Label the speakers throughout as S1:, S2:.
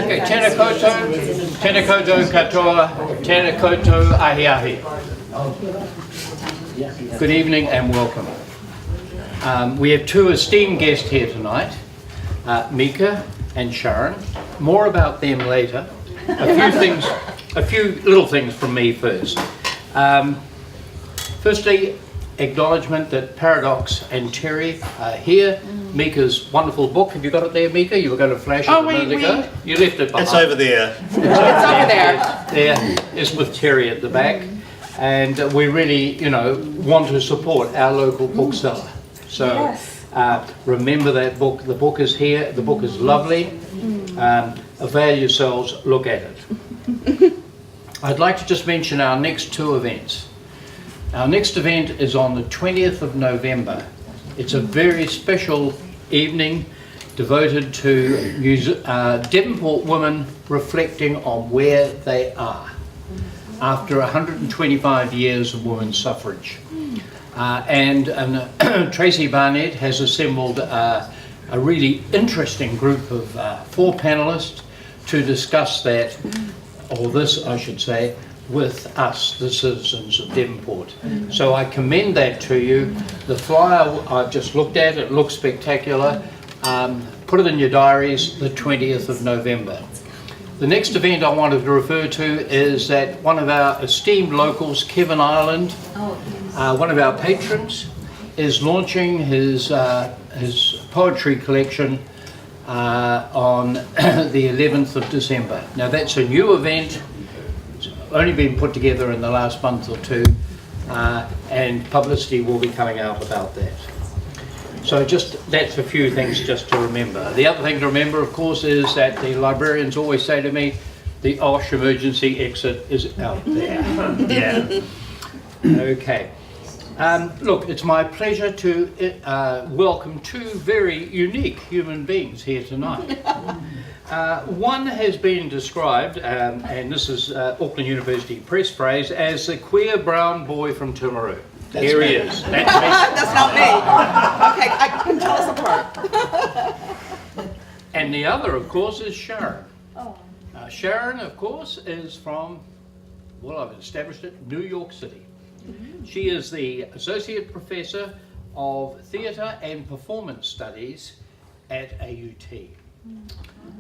S1: Okay, tēnā koutou katoa, tēnā koutou ahi ahi. Good evening and welcome. We have two esteemed guests here tonight, Mika and Sharon. More about them later. A few little things from me first. Firstly, acknowledgement that Paradox and Terry are here. Mika's wonderful book. Have you got it there, Mika? You were going to flash it a minute ago. You left it behind.
S2: It's over there.
S1: It's over there. There is with Terry at the back. And we really, want to support our local bookseller. So remember that book. The book is here. The book is lovely. Avail yourselves. Look at it. I'd like to just mention our next two events. Our next event is on the 20th of November. It's a very special evening devoted to Devonport women reflecting on where they are after 125 years of women's suffrage. And Tracy Barnett has assembled a really interesting group of 4 panelists to discuss that, or this I should say, with us, the citizens of Devonport. So I commend that to you. The flyer I've just looked at, it looks spectacular. Put it in your diaries, the 20th of November. The next event I wanted to refer to is that one of our esteemed locals, Kevin Ireland, one of our patrons, is launching his poetry collection on the 11th of December. Now that's a new event. Only been put together in the last month or two, and publicity will be coming out about that. So that's a few things just to remember. The other thing to remember, of course, is that the librarians always say to me, the OSH emergency exit is out there. Yeah. Okay. Look, it's my pleasure to welcome two very unique human beings here tonight. One has been described, and this is Auckland University Press phrase, as the queer brown boy from Timaru. Here he is.
S3: That's not me. Okay, I can tell us apart.
S1: And the other, of course, is Sharon. Sharon, of course, is from, well, I've established it, New York City. She is the Associate Professor of Theatre and Performance Studies at AUT.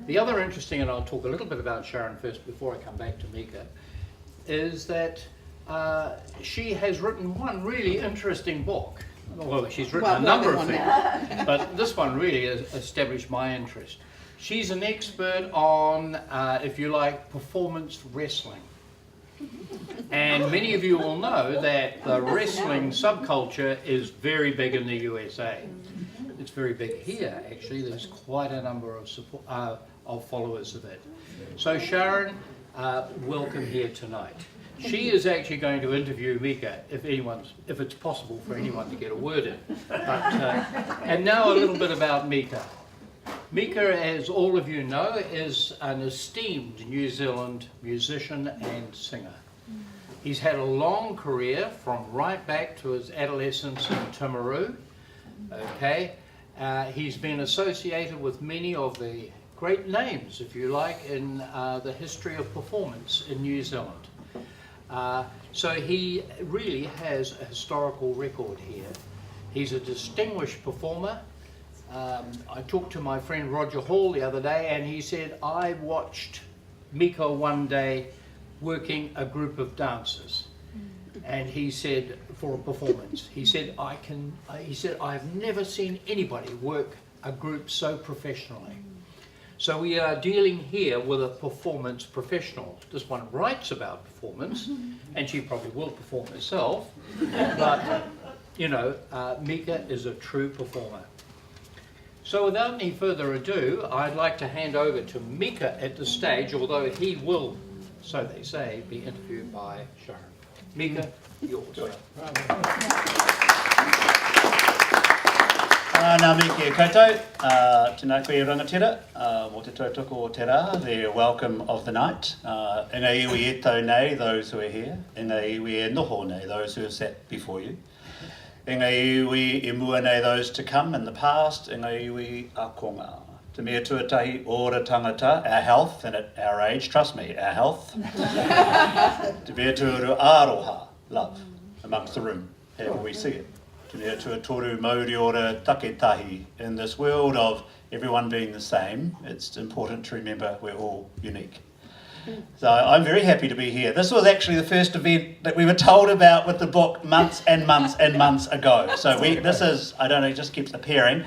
S1: The other interesting, and I'll talk a little bit about Sharon first before I come back to Mika, is that she has written one really interesting book. Well, she's written a number of things, but this one really has established my interest. She's an expert on, if you like, performance wrestling. And many of you will know that the wrestling subculture is very big in the USA. It's very big here, actually. There's quite a number of followers of it. So Sharon, welcome here tonight. She is actually going to interview Mika if it's possible for anyone to get a word in. And now a little bit about Mika. Mika, as all of you know, is an esteemed New Zealand musician and singer. He's had a long career from right back to his adolescence in Timaru. Okay, he's been associated with many of the great names, if you like, in the history of performance in New Zealand. So he really has a historical record here. He's a distinguished performer. I talked to my friend Roger Hall the other day, and he said, I watched Mika one day working a group of dancers. And he said, for a performance, he said, I've never seen anybody work a group so professionally. So we are dealing here with a performance professional. This one writes about performance, and she probably will perform herself, but, Mika is a true performer. So without any further ado, I'd like to hand over to Mika at the stage, although he will, so they say, be interviewed by Sharon. Mika, yours.
S2: Nā mi kia koutou, tēnā koe rangatira, mō te tautoko o te rā, the welcome of the night. E ngā iwi e tau nei, those who are here. E ngā iwi e noho nei, those who have sat before you. E ngā iwi e mua nei, those to come in the past. E ngā iwi a konga. Te mea tuatahi ora tangata, our health, and at our age, trust me, our health. Te mea tuaru aroha, love, amongst the room, however we see it. Te mea tuatoru Māori ora taketahi. In this world of everyone being the same, it's important to remember we're all unique. So I'm very happy to be here. This was actually the first event that we were told about with the book months and months and months ago. So this is, I don't know, it just keeps appearing.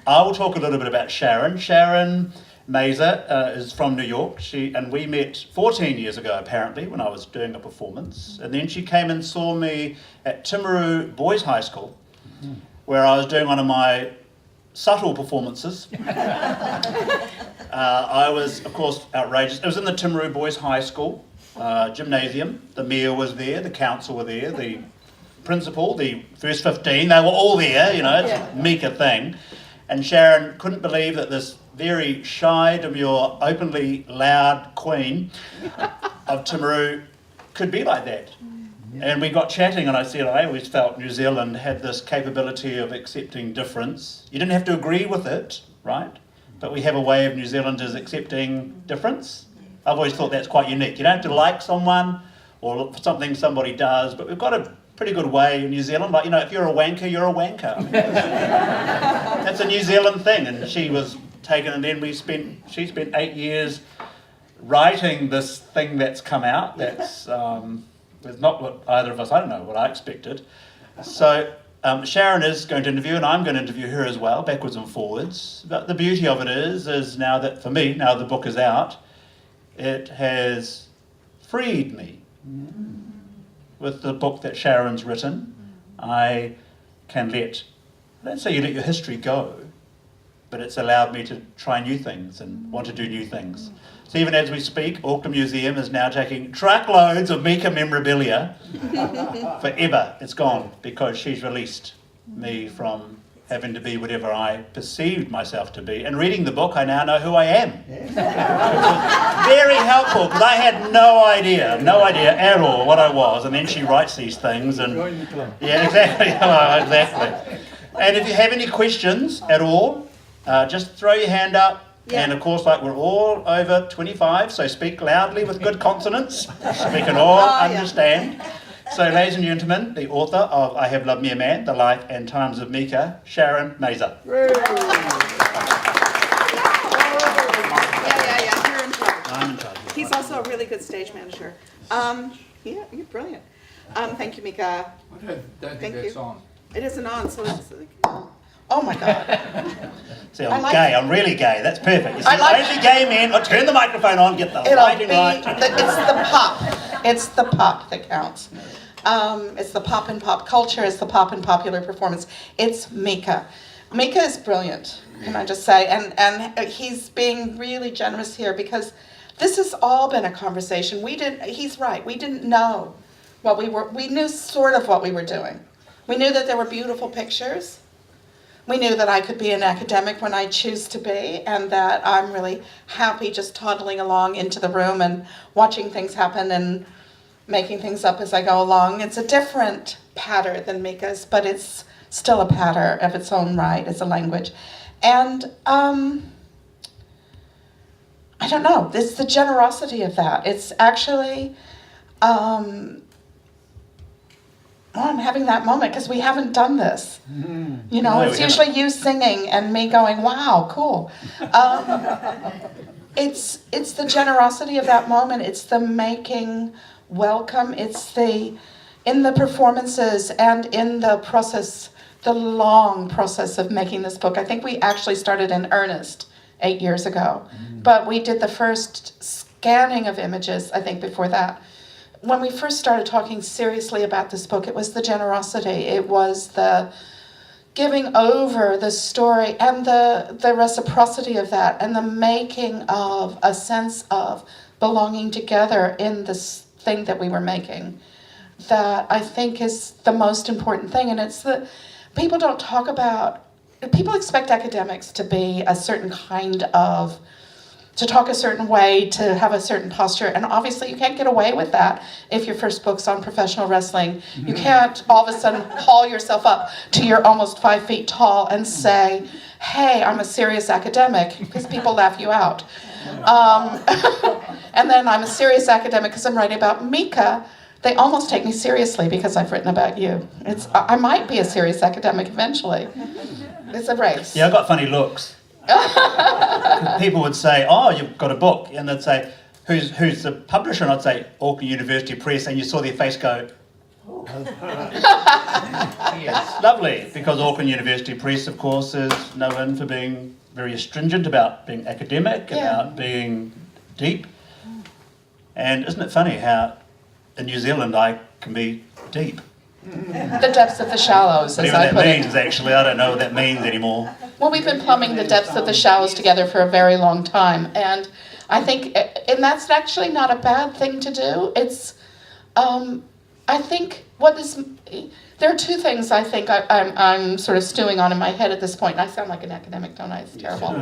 S2: I will talk a little bit about Sharon. Sharon Mazer is from New York. And we met 14 years ago, apparently, when I was doing a performance. And then she came and saw me at Timaru Boys High School, where I was doing one of my subtle performances. I was, of course, outrageous. It was in the Timaru Boys High School gymnasium. The mayor was there, the council were there, the principal, the first 15, they were all there, you know, it's a Mika thing. And Sharon couldn't believe that this very shy, demure, openly loud queen of Timaru could be like that. And we got chatting and I said I always felt New Zealand had this capability of accepting difference. You didn't have to agree with it, right? But we have a way of New Zealanders accepting difference. I've always thought that's quite unique. You don't have to like someone or something somebody does, but we've got a pretty good way in New Zealand. Like, you know, if you're a wanker, you're a wanker. I mean, that's a New Zealand thing. And she was taken, and then she spent 8 years writing this thing that's come out. That's it's not what either of us, I don't know what I expected. So Sharon is going to interview, and I'm going to interview her as well, backwards and forwards. But the beauty of it is now that, for me, now the book is out, it has freed me. With the book that Sharon's written, I can I don't say you let your history go, but it's allowed me to try new things and want to do new things. So even as we speak, Auckland Museum is now taking truckloads of Mika memorabilia. Forever, it's gone, because she's released me from having to be whatever I perceived myself to be. And reading the book, I now know who I am. It was very helpful, because I had no idea at all what I was. And then she writes these things, and yeah, exactly, exactly. And if you have any questions at all, just throw your hand up. Yeah. And of course, like, we're all over 25, so speak loudly with good consonants, so we can all understand. Yeah. So, ladies and gentlemen, the author of I Have Loved Me a Man, The Life and Times of Mika, Sharon Mazer.
S3: Yeah, you're in charge.
S2: I'm in charge.
S3: He's also a really good stage manager. Yeah, you're brilliant. Thank you, Mika.
S1: I don't think that's on.
S3: It isn't on, so it's like, oh my God.
S2: See, I'm gay. I'm really gay. That's perfect. You see, only gay men. Turn the microphone on, get the lighting right.
S3: It's the pop. It's the pop that counts. It's the pop in pop culture. It's the pop in popular performance. It's Mika. Mika is brilliant, can I just say? And he's being really generous here, because this has all been a conversation. He's right. We didn't know what we were. We knew sort of what we were doing. We knew that there were beautiful pictures. We knew that I could be an academic when I choose to be, and that I'm really happy just toddling along into the room and watching things happen and making things up as I go along. It's a different patter than Mika's, but it's still a patter of its own right. It's a language. And I don't know, it's the generosity of that. It's actually, I'm having that moment because we haven't done this. You know, it's usually you singing and me going, wow, cool. It's the generosity of that moment. It's the making welcome. It's in the performances and in the process, the long process of making this book. I think we actually started in earnest 8 years ago, but we did the first scanning of images, I think, before that. When we first started talking seriously about this book, it was the generosity. It was the giving over the story and the reciprocity of that and the making of a sense of belonging together in this thing that we were making, that I think is the most important thing. And it's the people don't talk about, people expect academics to be a certain kind of, to talk a certain way, to have a certain posture, and obviously you can't get away with that if your first book's on professional wrestling. You can't all of a sudden haul yourself up to you're almost 5 feet tall and say, hey, I'm a serious academic, because people laugh you out. And then I'm a serious academic because I'm writing about Mika. They almost take me seriously because I've written about you. I might be a serious academic eventually. It's a race.
S2: Yeah, I got funny looks. People would say, oh, you've got a book, and they'd say, who's the publisher? And I'd say, Auckland University Press, and you saw their face go, oh. It's lovely, because Auckland University Press, of course, is known for being very astringent about being academic, about being deep. And isn't it funny how in New Zealand I can be deep?
S3: The depths of the shallows, as I put it.
S2: What that means, actually, I don't know what that means anymore.
S3: Well, we've been plumbing the depths of the shallows together for a very long time, and I think, and that's actually not a bad thing to do. It's, I think, there are two things I think I'm sort of stewing on in my head at this point, and I sound like an academic, don't I? It's terrible.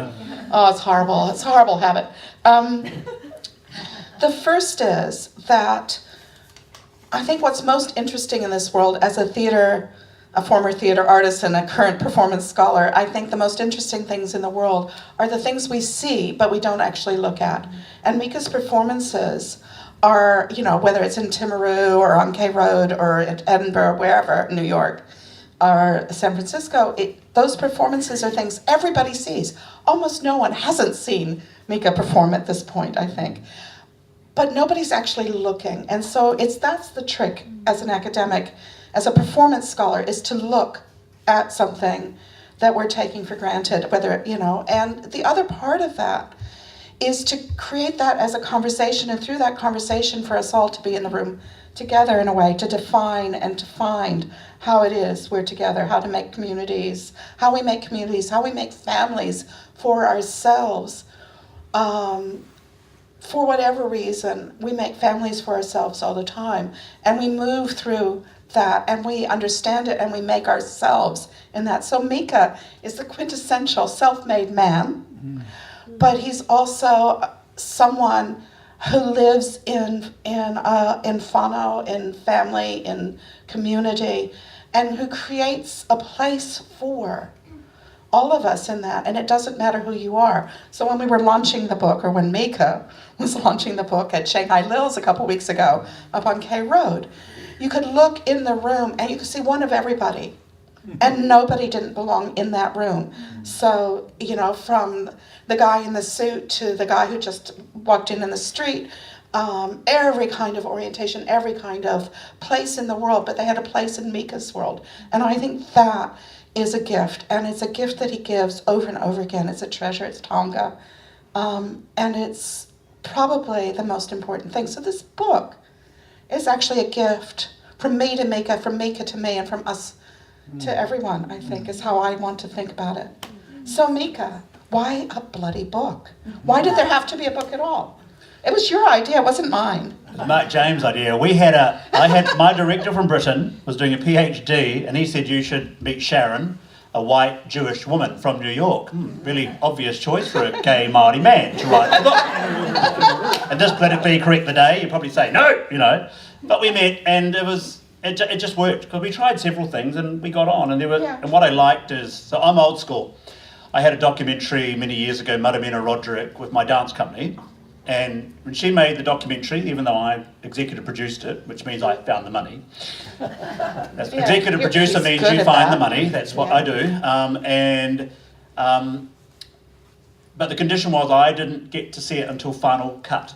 S3: Oh, it's horrible. It's a horrible habit. The first is that I think what's most interesting in this world as a former theater artist and a current performance scholar, I think the most interesting things in the world are the things we see but we don't actually look at. And Mika's performances are, whether it's in Timaru or on K Road or at Edinburgh, wherever, New York, or San Francisco, those performances are things everybody sees. Almost no one hasn't seen Mika perform at this point, I think. But nobody's actually looking. And so that's the trick as an academic, as a performance scholar, is to look at something that we're taking for granted, and the other part of that is to create that as a conversation, and through that conversation for us all to be in the room together in a way, to define and to find how it is we're together, how to make communities, how we make families for ourselves. For whatever reason, we make families for ourselves all the time, and we move through that, and we understand it, and we make ourselves in that. So Mika is the quintessential self-made man, but he's also someone who lives in whānau, in family, in community, and who creates a place for all of us in that, and it doesn't matter who you are. So when we were launching the book, or when Mika was launching the book at Shanghai Lil's a couple weeks ago up on K Road, you could look in the room and you could see one of everybody, and nobody didn't belong in that room. So, from the guy in the suit to the guy who just walked in the street, every kind of orientation, every kind of place in the world, but they had a place in Mika's world. And I think that is a gift, and it's a gift that he gives over and over again. It's a treasure, it's Tonga, and it's probably the most important thing. So this book is actually a gift from me to Mika, from Mika to me, and from us to everyone, I think, is how I want to think about it. So Mika, why a bloody book? Why did there have to be a book at all? It was your idea, it wasn't mine.
S2: It was Mark James' idea. My director from Britain was doing a PhD, and he said you should meet Sharon, a white Jewish woman from New York. Really obvious choice for a gay Māori man to write a book. And this politically correct the day, you'd probably say no, But we met, and it just worked, because we tried several things and we got on. And what I liked is, so I'm old school. I had a documentary many years ago, Maramena Roderick, with my dance company. And when she made the documentary, even though I executive produced it, which means I found the money. Executive producer means you find the money. That's what I do. But the condition was I didn't get to see it until final cut.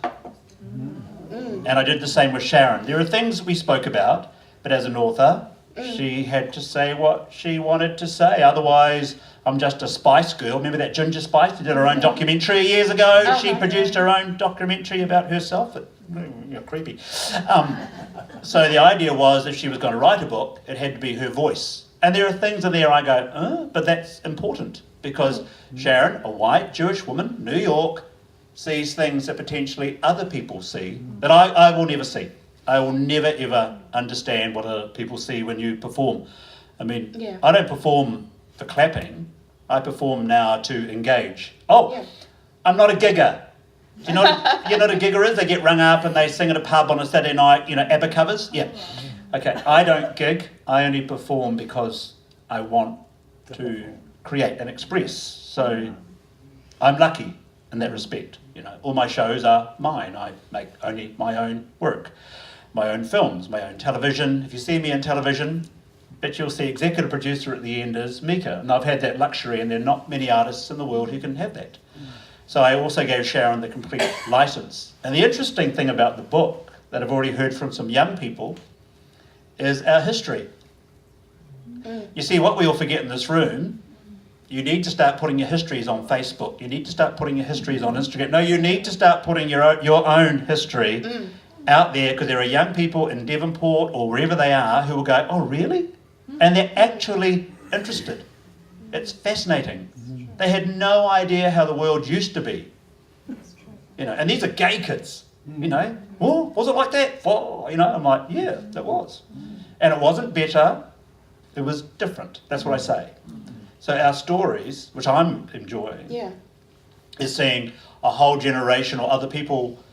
S2: And I did the same with Sharon. There are things we spoke about, but as an author, she had to say what she wanted to say. Otherwise, I'm just a Spice girl. Remember that Ginger Spice who did her own documentary years ago? She produced her own documentary about herself. Creepy. So the idea was, if she was going to write a book, it had to be her voice And there are things in there I go, but that's important because Sharon, a white Jewish woman, New York, sees things that potentially other people see that I will never see. I will never ever understand what other people see when you perform. I mean, I don't perform for clapping. I perform now to engage. I'm not a gigger. Do you know what a gigger is? They get rung up and they sing at a pub on a Saturday night, ABBA covers. Yeah. Okay, I don't gig. I only perform because I want to create and express. So I'm lucky in that respect. All my shows are mine. I make only my own work, my own films, my own television. If you see me in television, bet you'll see executive producer at the end is Mika. And I've had that luxury, and there are not many artists in the world who can have that. So I also gave Sharon the complete license. And the interesting thing about the book that I've already heard from some young people is our history. You see, what we all forget in this room, you need to start putting your histories on Facebook. You need to start putting your histories on Instagram. No, you need to start putting your own history out there, because there are young people in Devonport or wherever they are who will go, oh, really? And they're actually interested. It's fascinating. They had no idea how the world used to be. And these are gay kids, Oh, was it like that? Oh, I'm like, yeah, it was. And it wasn't better, it was different. That's what I say. So our stories, which I'm enjoying, is seeing a whole generation or other people,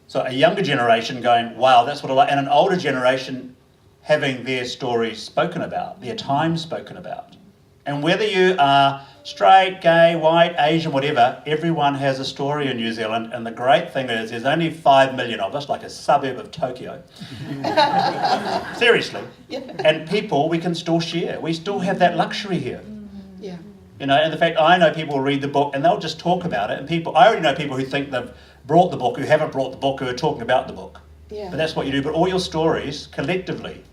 S2: so a younger generation going, wow, that's what I like, and an older generation having their stories spoken about, their time spoken about. And whether you are straight, gay, white, Asian, whatever, everyone has a story in New Zealand. And the great thing is there's only 5 million of us, like a suburb of Tokyo. Seriously. And people we can still share. We still have that luxury here. And the fact I know people will read the book and they'll just talk about it. And I already know people who think they've brought the book, who haven't brought the book, who are talking about the book. But that's what you do. But all your stories collectively,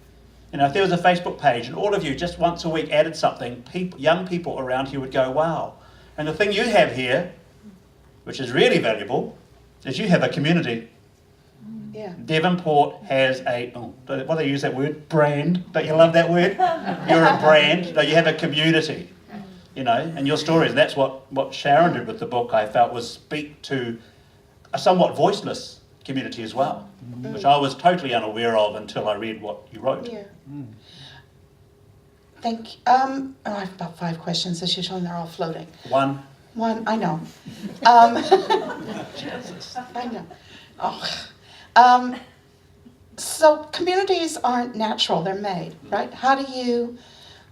S2: if there was a Facebook page and all of you just once a week added something, young people around here would go, wow. And the thing you have here, which is really valuable, is you have a community. Devonport has what do they use that word? Brand. Don't you love that word? You're a brand. No, you have a community, and your stories. That's what Sharon did with the book, I felt, was speak to a somewhat voiceless community as well, which I was totally unaware of until I read what you wrote.
S3: Thank you. I have about 5 questions as usual, and they're all floating.
S2: One,
S3: I know.
S2: Jesus.
S3: I know. So communities aren't natural, they're made, right?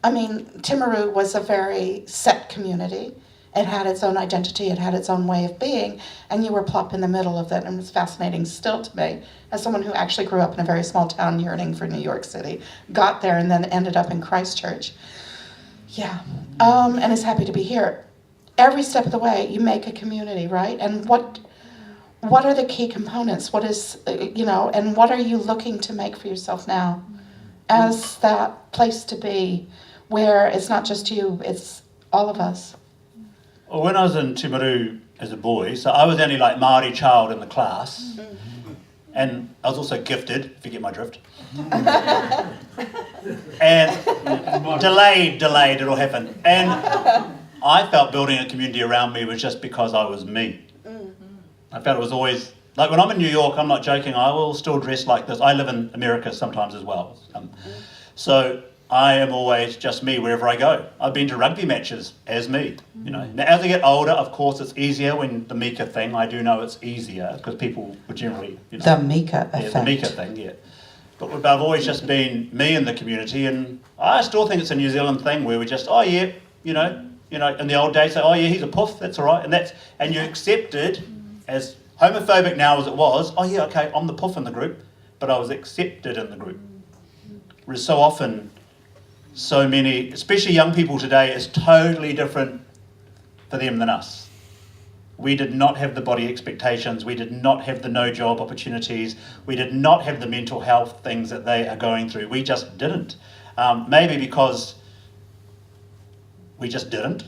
S3: Timaru was a very set community. It had its own identity, it had its own way of being, and you were plop in the middle of it, and it was fascinating still to me, as someone who actually grew up in a very small town yearning for New York City, got there and then ended up in Christchurch. And is happy to be here. Every step of the way, you make a community, right? And what are the key components? What is, and what are you looking to make for yourself now as that place to be where it's not just you, it's all of us?
S2: Well, when I was in Timaru as a boy, so I was only like Māori child in the class, and I was also gifted, if you get my drift. And delayed, it'll happen. And I felt building a community around me was just because I was me. I felt it was always, like when I'm in New York, I'm not joking, I will still dress like this. I live in America sometimes as well. So I am always just me wherever I go. I've been to rugby matches as me, Now, as I get older, of course, it's easier when the Mika thing, I do know it's easier because people would generally,
S3: The Mika effect.
S2: The Mika thing, But I've always just been me in the community, and I still think it's a New Zealand thing where we just, in the old days, say, oh yeah, he's a puff, that's all right. And you accepted, as homophobic now as it was, oh yeah, okay, I'm the puff in the group, but I was accepted in the group. Whereas so often, so many, especially young people today, is totally different for them than us. We did not have the body expectations, we did not have the no job opportunities, we did not have the mental health things that they are going through. We just didn't. Maybe because we just didn't.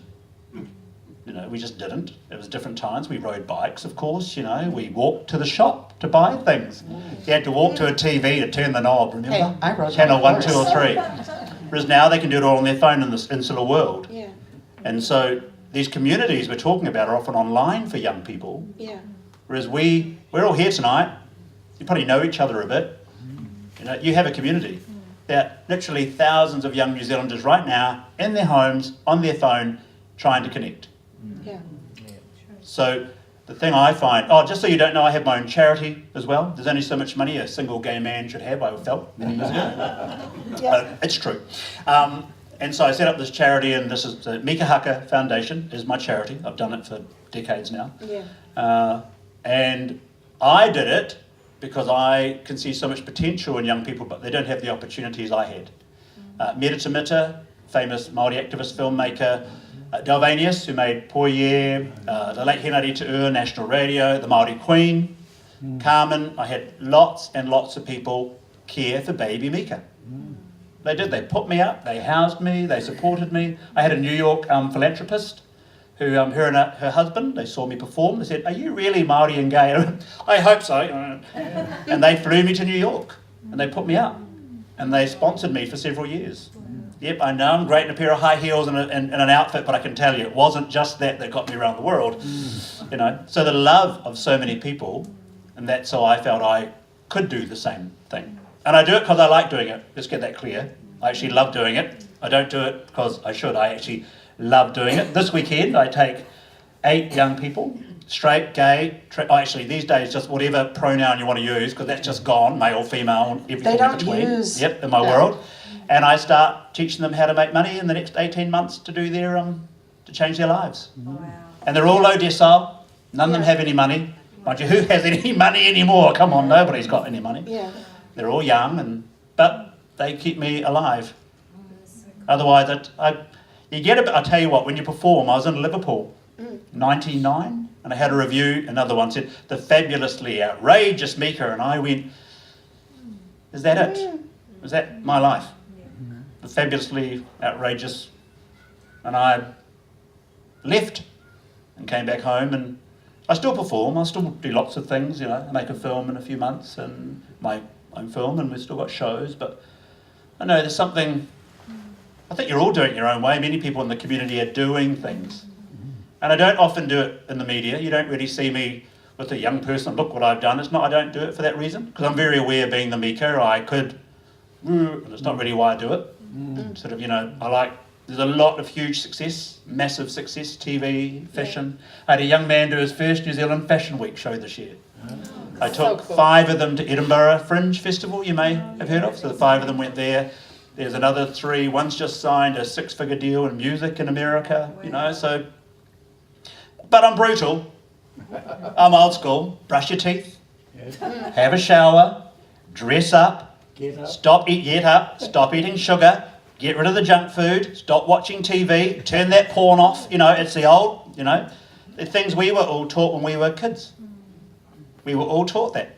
S2: We just didn't. It was different times. We rode bikes, of course, we walked to the shop to buy things. You had to walk to a TV to turn the knob, remember?
S3: Hey, I rode
S2: Channel
S3: my
S2: 1, 2 or 3. Whereas now they can do it all on their phone in this insular world.
S3: Yeah.
S2: And so these communities we're talking about are often online for young people.
S3: Yeah.
S2: Whereas we're all here tonight. You probably know each other a bit. You know, you have a community. There are literally thousands of young New Zealanders right now in their homes, on their phone, trying to connect.
S3: Yeah.
S2: So the thing I find, just so you don't know, I have my own charity as well. There's only so much money a single gay man should have, I felt many years ago. But it's true. And so I set up this charity, and this is the Mika Haka Foundation is my charity. I've done it for decades now.
S3: Yeah.
S2: And I did it because I can see so much potential in young people, but they don't have the opportunities I had. Merita Mita, famous Māori activist filmmaker, Dalvanius, who made Poye, the late Henare Te Ua, National Radio, the Māori Queen, Carmen. I had lots and lots of people care for baby Mika. They did. They put me up, they housed me, they supported me. I had a New York philanthropist who, her and her husband, they saw me perform. They said, "Are you really Māori and gay?" I hope so. And they flew me to New York and they put me up. And they sponsored me for several years. Yep, I know I'm great in a pair of high heels and an outfit, but I can tell you it wasn't just that got me around the world. You know, so the love of so many people, and that's how I felt I could do the same thing. And I do it because I like doing it. Let's get that clear. I actually love doing it. I don't do it because I should. I actually love doing it. This weekend I take 8 young people, straight, gay, actually these days just whatever pronoun you want to use, because that's just gone, male, female, everything
S3: They don't
S2: in between.
S3: use
S2: Yep, in my world. And I start teaching them how to make money in the next 18 months to do their to change their lives.
S4: Wow.
S2: And they're all low decile. None of them have any money. Mind you, who has any money anymore? Come on, nobody's got any money.
S3: Yeah.
S2: They're all young, but they keep me alive. Otherwise, you get a bit. I tell you what, when you perform, I was in Liverpool, 99, and I had a review. Another one said, "The fabulously outrageous Mika," and I went, "Is that it? Is that my life? The fabulously outrageous?" And I left and came back home, and I still perform. I still do lots of things. You know, I make a film in a few months, and my own film, and we've still got shows. But I know there's something. I think you're all doing it your own way. Many people in the community are doing things. And I don't often do it in the media. You don't really see me with a young person, "Look what I've done." It's not, I don't do it for that reason, because I'm very aware, being the Mika, I could, and it's not really why I do it. Sort of, you know, there's a lot of huge success, massive success, TV, fashion. I had a young man do his first New Zealand Fashion Week show this year. I took 5 of them to Edinburgh Fringe Festival, you may have heard of. So the 5 of them went there. There's another 3. One's just signed a 6-figure deal in music in America, you know, so. But I'm brutal. I'm old school. Brush your teeth. Have a shower. Dress up. Get up. Stop eating sugar. Get rid of the junk food. Stop watching TV. Turn that porn off. You know, it's the old, you know, the things we were all taught when we were kids. We were all taught that.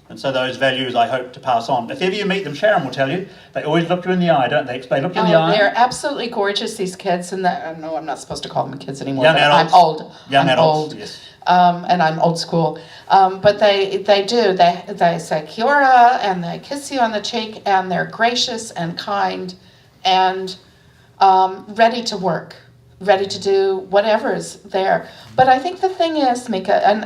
S2: And so those values I hope to pass on. If ever you meet them, Sharon will tell you, they always look you in the eye, don't they? They look you in the eye.
S3: They're absolutely gorgeous, these kids. And no, I'm not supposed to call them kids anymore.
S2: Young
S3: but
S2: adults.
S3: I'm old.
S2: Young
S3: I'm
S2: adults,
S3: old.
S2: yes.
S3: And I'm old school. But they do. They say kia ora, and they kiss you on the cheek, and they're gracious and kind and ready to work, ready to do whatever's there. But I think the thing is, Mika, and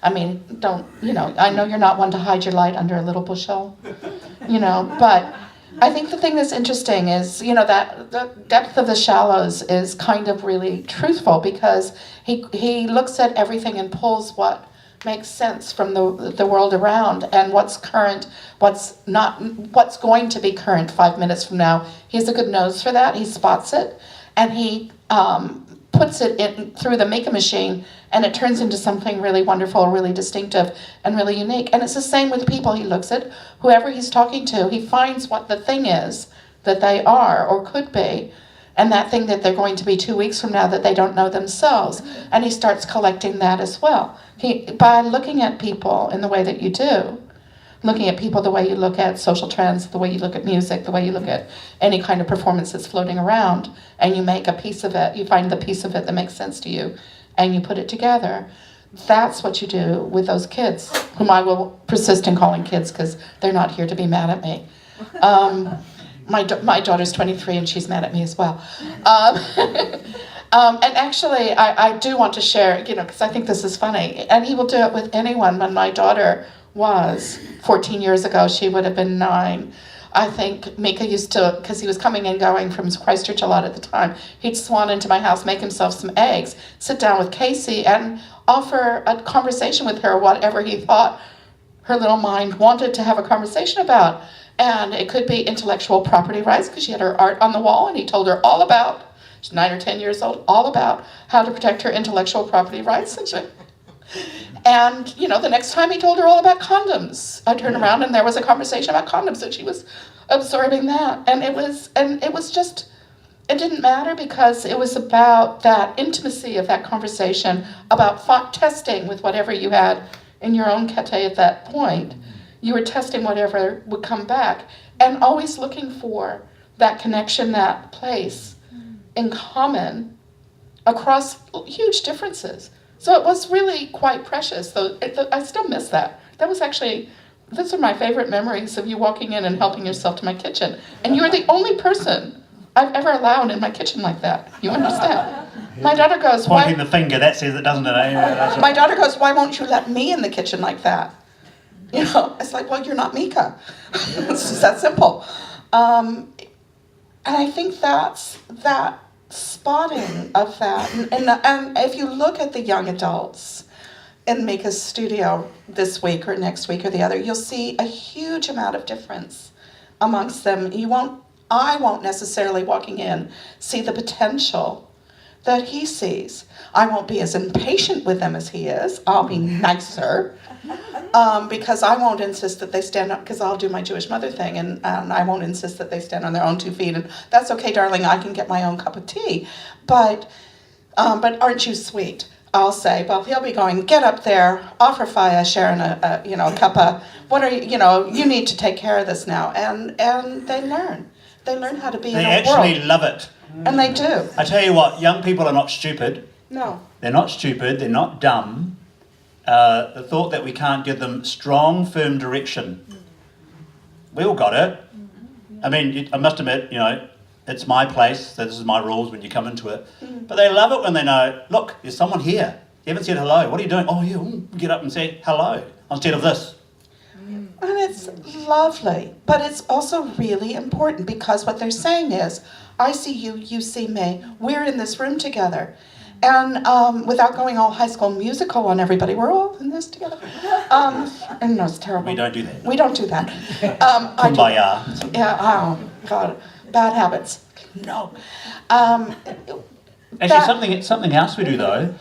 S3: I mean, I know you're not one to hide your light under a little bushel, but I think the thing that's interesting is, that the depth of the shallows is kind of really truthful, because he looks at everything and pulls what makes sense from the world around, and what's current, what's going to be current 5 minutes from now. He has a good nose for that. He spots it, and he puts it in through the Mika machine, and it turns into something really wonderful, really distinctive, and really unique. And it's the same with people. He looks at whoever he's talking to, he finds what the thing is that they are or could be, and that thing that they're going to be 2 weeks from now that they don't know themselves. And he starts collecting that as well. By looking at people in the way that you do, looking at people the way you look at social trends, the way you look at music, the way you look at any kind of performance that's floating around, and you make a piece of it, you find the piece of it that makes sense to you, and you put it together. That's what you do with those kids, whom I will persist in calling kids because they're not here to be mad at me. my daughter's 23 and she's mad at me as well. And actually, I do want to share, because I think this is funny, and he will do it with anyone. When my daughter was 14 years ago, she would have been 9. I think Mika used to, because he was coming and going from Christchurch a lot at the time, he'd swan into my house, make himself some eggs, sit down with Casey, and offer a conversation with her, whatever he thought her little mind wanted to have a conversation about. And it could be intellectual property rights, because she had her art on the wall, and he told her all about, she's 9 or 10 years old, all about how to protect her intellectual property rights. And, the next time he told her all about condoms. I turned around and there was a conversation about condoms, and she was absorbing that. And it was just, it didn't matter, because it was about that intimacy of that conversation, about testing with whatever you had in your own kete at that point. You were testing whatever would come back, and always looking for that connection, that place in common across huge differences. So it was really quite precious. Though I still miss that. Those are my favorite memories of you walking in and helping yourself to my kitchen. And you're the only person I've ever allowed in my kitchen like that. You understand? My daughter goes,
S2: Pointing the finger, that says it, doesn't it?
S3: My daughter goes, why won't you let me in the kitchen like that? It's like, well, you're not Mika. It's just that simple. And I think that's that spotting of that. And if you look at the young adults in Mika's studio this week or next week or the other, you'll see a huge amount of difference amongst them. I won't necessarily, walking in, see the potential that he sees. I won't be as impatient with them as he is. I'll be nicer, because I won't insist that they stand up, because I'll do my Jewish mother thing, and I won't insist that they stand on their own 2 feet, and that's okay, darling, I can get my own cup of tea. But aren't you sweet? I'll say, well, he'll be going, get up there, offer Faya, Sharon, a cuppa. What are you need to take care of this now. And they learn. They learn how to be in a world.
S2: They actually love it.
S3: And they do.
S2: I tell you what, young people are not stupid.
S3: No.
S2: They're not stupid, they're not dumb. The thought that we can't give them strong, firm direction. We all got it. I mean, I must admit, it's my place, so this is my rules when you come into it. But they love it when they know, look, there's someone here. You haven't said hello. What are you doing? Oh, yeah, get up and say hello instead of this.
S3: And it's lovely, but it's also really important, because what they're saying is, I see you, you see me, we're in this room together. And without going all High School Musical on everybody, we're all in this together. And no, it's terrible.
S2: We don't do that.
S3: We don't do that.
S2: Kumbaya.
S3: Yeah, oh, God, bad habits. No.
S2: Actually, something else we do, though,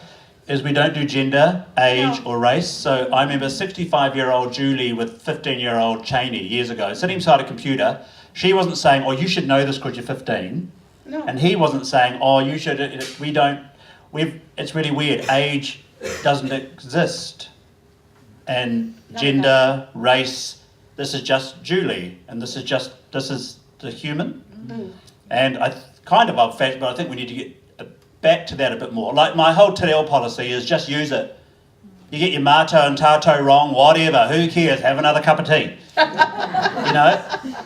S2: is we don't do gender, age, or race. So I remember 65-year-old Julie with 15-year-old Cheney years ago, sitting beside a computer. She wasn't saying, oh, you should know this because you're 15.
S3: No.
S2: And he wasn't saying, oh, you should, it's really weird. Age doesn't exist. And gender, race, this is just Julie. And this is the human. Mm-hmm. And I've fact, but I think we need to get back to that a bit more. Like my whole te reo policy is just use it. You get your mātou and tātou wrong, whatever, who cares, have another cup of tea.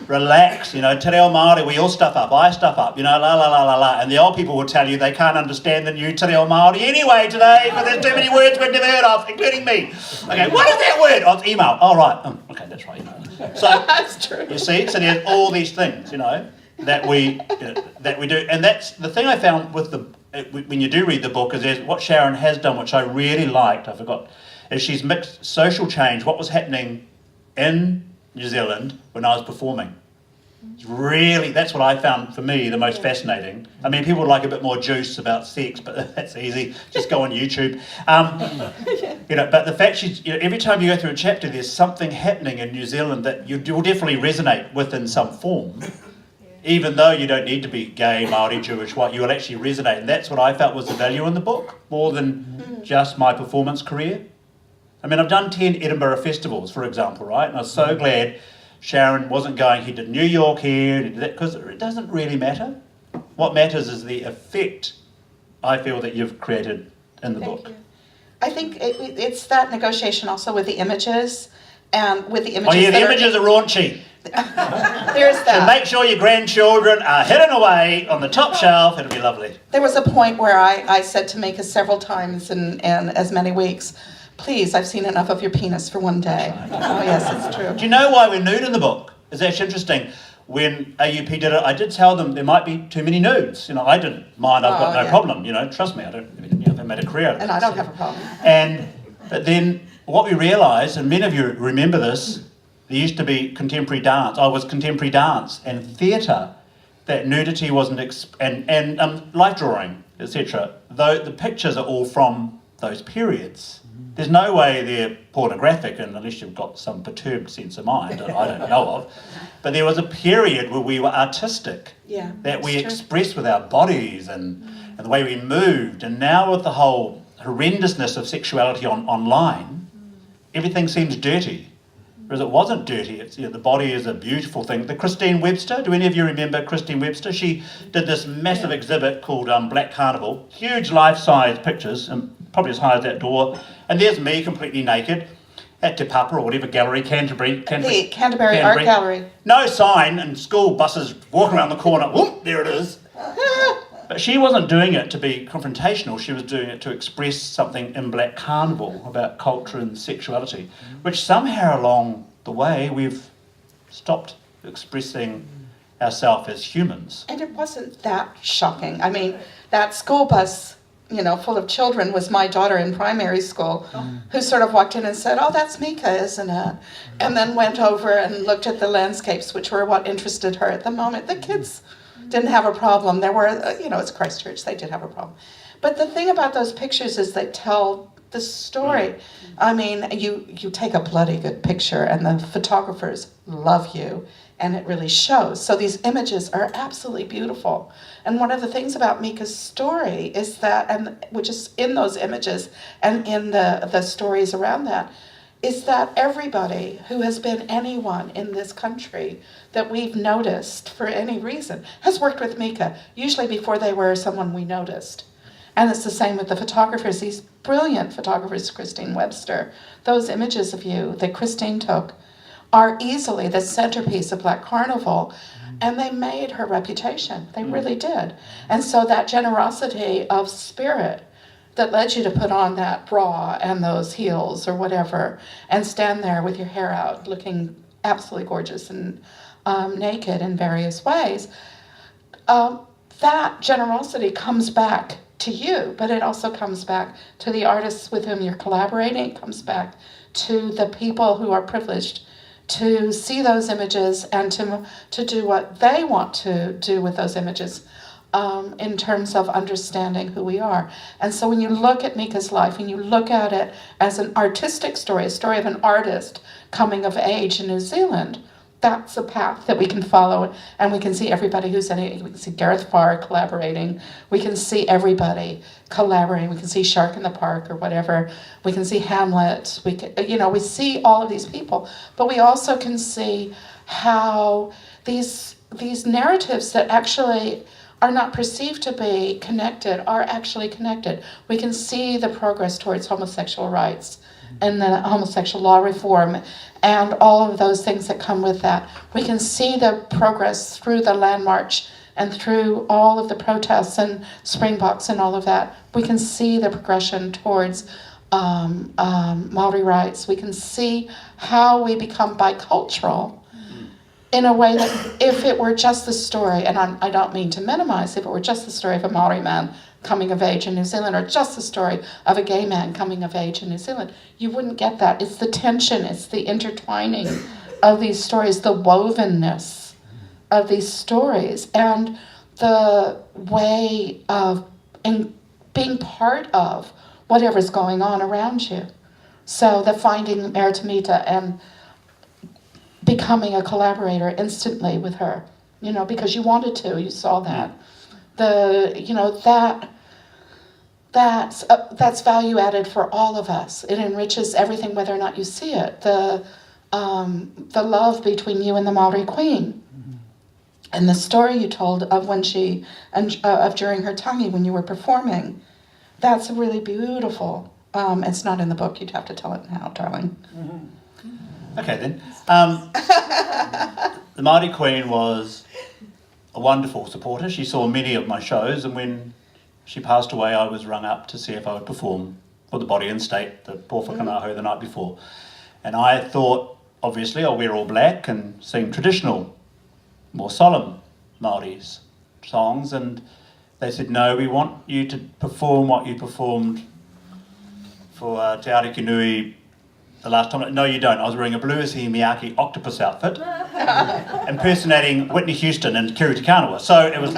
S2: Relax, te reo Māori, we all stuff up, I stuff up, la la la la la. And the old people will tell you they can't understand the new te reo Māori anyway today, because there's too many words we've never heard of, including me. Okay, what is that word? Oh, it's email. Oh, right. Okay, that's right, email. So,
S3: that's true.
S2: You see, so there's all these things, that we do. And that's the thing I found with when you do read the book, is there's what Sharon has done, which I really liked, I forgot, is she's mixed social change, what was happening in New Zealand when I was performing. It's really, that's what I found for me the most fascinating. I mean, people would like a bit more juice about sex, but that's easy. Just go on YouTube. But the fact every time you go through a chapter, there's something happening in New Zealand that you will definitely resonate with in some form. Even though you don't need to be gay, Māori, Jewish, white, you will actually resonate. And that's what I felt was the value in the book, more than just my performance career. I mean, I've done 10 Edinburgh festivals, for example, right? And I was so glad Sharon wasn't going, he did New York here, and he did that, because it doesn't really matter. What matters is the effect, I feel, that you've created in the book.
S3: You. I think it's that negotiation also with the images, and with the images.
S2: Oh yeah, the images are raunchy.
S3: There's that.
S2: So make sure your grandchildren are hidden away on the top shelf. It'll be lovely.
S3: There was a point where I said to Mika several times in as many weeks, please, I've seen enough of your penis for one day. Oh yes, it's true.
S2: Do you know why we're nude in the book? It's actually interesting. When AUP did it, I did tell them there might be too many nudes. I didn't mind. I've got no problem. Trust me. I don't. I've made a career out of it.
S3: And I don't have a problem.
S2: But then what we realised, and many of you remember this, there used to be contemporary dance. I was contemporary dance and theatre. That nudity wasn't and life drawing, etc. Though the pictures are all from those periods. There's no way they're pornographic, and unless you've got some perturbed sense of mind that I don't know of. But there was a period where we were artistic, that we expressed with our bodies and the way we moved. And now with the whole horrendousness of sexuality online, everything seems dirty. Whereas it wasn't dirty. It's, the body is a beautiful thing. The Christine Webster, do any of you remember Christine Webster? She did this massive exhibit called Black Carnival, huge life-size pictures, probably as high as that door. And there's me completely naked at Te Papa or whatever gallery, Canterbury
S3: Art Gallery.
S2: No sign, and school buses walking around the corner. Whoop, there it is. But she wasn't doing it to be confrontational. She was doing it to express something in Black Carnival about culture and sexuality, which somehow along the way we've stopped expressing ourselves as humans.
S3: And it wasn't that shocking. I mean, that school bus, full of children was my daughter in primary school, who sort of walked in and said, oh, that's Mika, isn't it? And then went over and looked at the landscapes, which were what interested her at the moment. The kids didn't have a problem. There were, it's Christchurch, they did have a problem. But the thing about those pictures is they tell the story. I mean, you take a bloody good picture and the photographers love you, and it really shows. So these images are absolutely beautiful. And one of the things about Mika's story is that, and which is in those images and in the stories around that, is that everybody who has been anyone in this country that we've noticed for any reason has worked with Mika, usually before they were someone we noticed. And it's the same with the photographers, these brilliant photographers, Christine Webster. Those images of you that Christine took are easily the centerpiece of Black Carnival, and they made her reputation. They really did. And so that generosity of spirit that led you to put on that bra and those heels or whatever and stand there with your hair out looking absolutely gorgeous and naked in various ways, that generosity comes back to you, but it also comes back to the artists with whom you're collaborating. It comes back to the people who are privileged to see those images and to do what they want to do with those images in terms of understanding who we are. And so when you look at Mika's life and you look at it as an artistic story, a story of an artist coming of age in New Zealand, that's a path that we can follow, and we can see everybody who's in it. We can see Gareth Farr collaborating. We can see everybody collaborating. We can see Shark in the Park or whatever. We can see Hamlet. We see all of these people, but we also can see how these narratives that actually are not perceived to be connected are actually connected. We can see the progress towards homosexual rights and the homosexual law reform and all of those things that come with that. We can see the progress through the Land March and through all of the protests and Springboks and all of that. We can see the progression towards Māori rights. We can see how we become bicultural in a way that if it were just the story, and I don't mean to minimize, if it were just the story of a Māori man coming of age in New Zealand, or just the story of a gay man coming of age in New Zealand, you wouldn't get that. It's the tension, it's the intertwining of these stories, the wovenness of these stories, and the way of being part of whatever's going on around you. So the finding Maritamita and becoming a collaborator instantly with her, because you wanted to, you saw that. That's value added for all of us. It enriches everything, whether or not you see it. The love between you and the Māori Queen, and the story you told of when of during her tangi when you were performing. That's really beautiful. It's not in the book. You'd have to tell it now, darling.
S2: Okay then. the Māori Queen was a wonderful supporter. She saw many of my shows, and when she passed away, I was rung up to see if I would perform for the Body and State, the Pō Whakanaho, the night before. And I thought, obviously, I'll wear all black and sing traditional, more solemn Māori songs, and they said, no, we want you to perform what you performed for Te Ariki Nui the last time. No, you don't. I was wearing a blue Isi Miyake octopus outfit, impersonating Whitney Houston and Kiri Te Kanawa. So it was.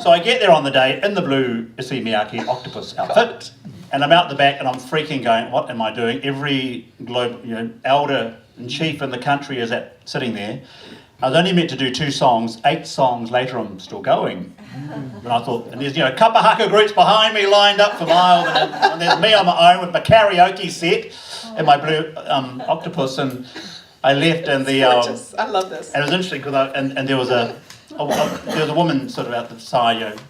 S2: So I get there on the day in the blue Isi Miyake octopus outfit, and I'm out the back and I'm freaking going, what am I doing? Every elder and chief in the country is sitting there. I was only meant to do 2 songs. 8 songs later, I'm still going. And I thought, and there's kapahaka groups behind me lined up for miles, and there's me on my own with my karaoke set and my blue octopus, and I left, and the
S3: I love this.
S2: and it was interesting because there was a woman sort of out the side,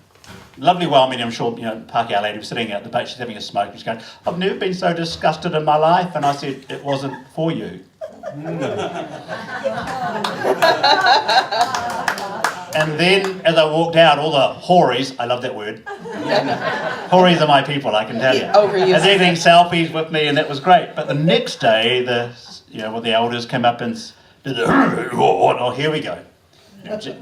S2: lovely, well-meaning, I'm sure, Pākehā lady was sitting out the back, she's having a smoke, and she's going, I've never been so disgusted in my life, and I said, it wasn't for you. And then, as I walked out, all the hories, I love that word. Hories are my people, I can tell you.
S3: Overused.
S2: And they're getting selfies with me, and that was great. But the next day, the elders came up and did the, oh, here we go.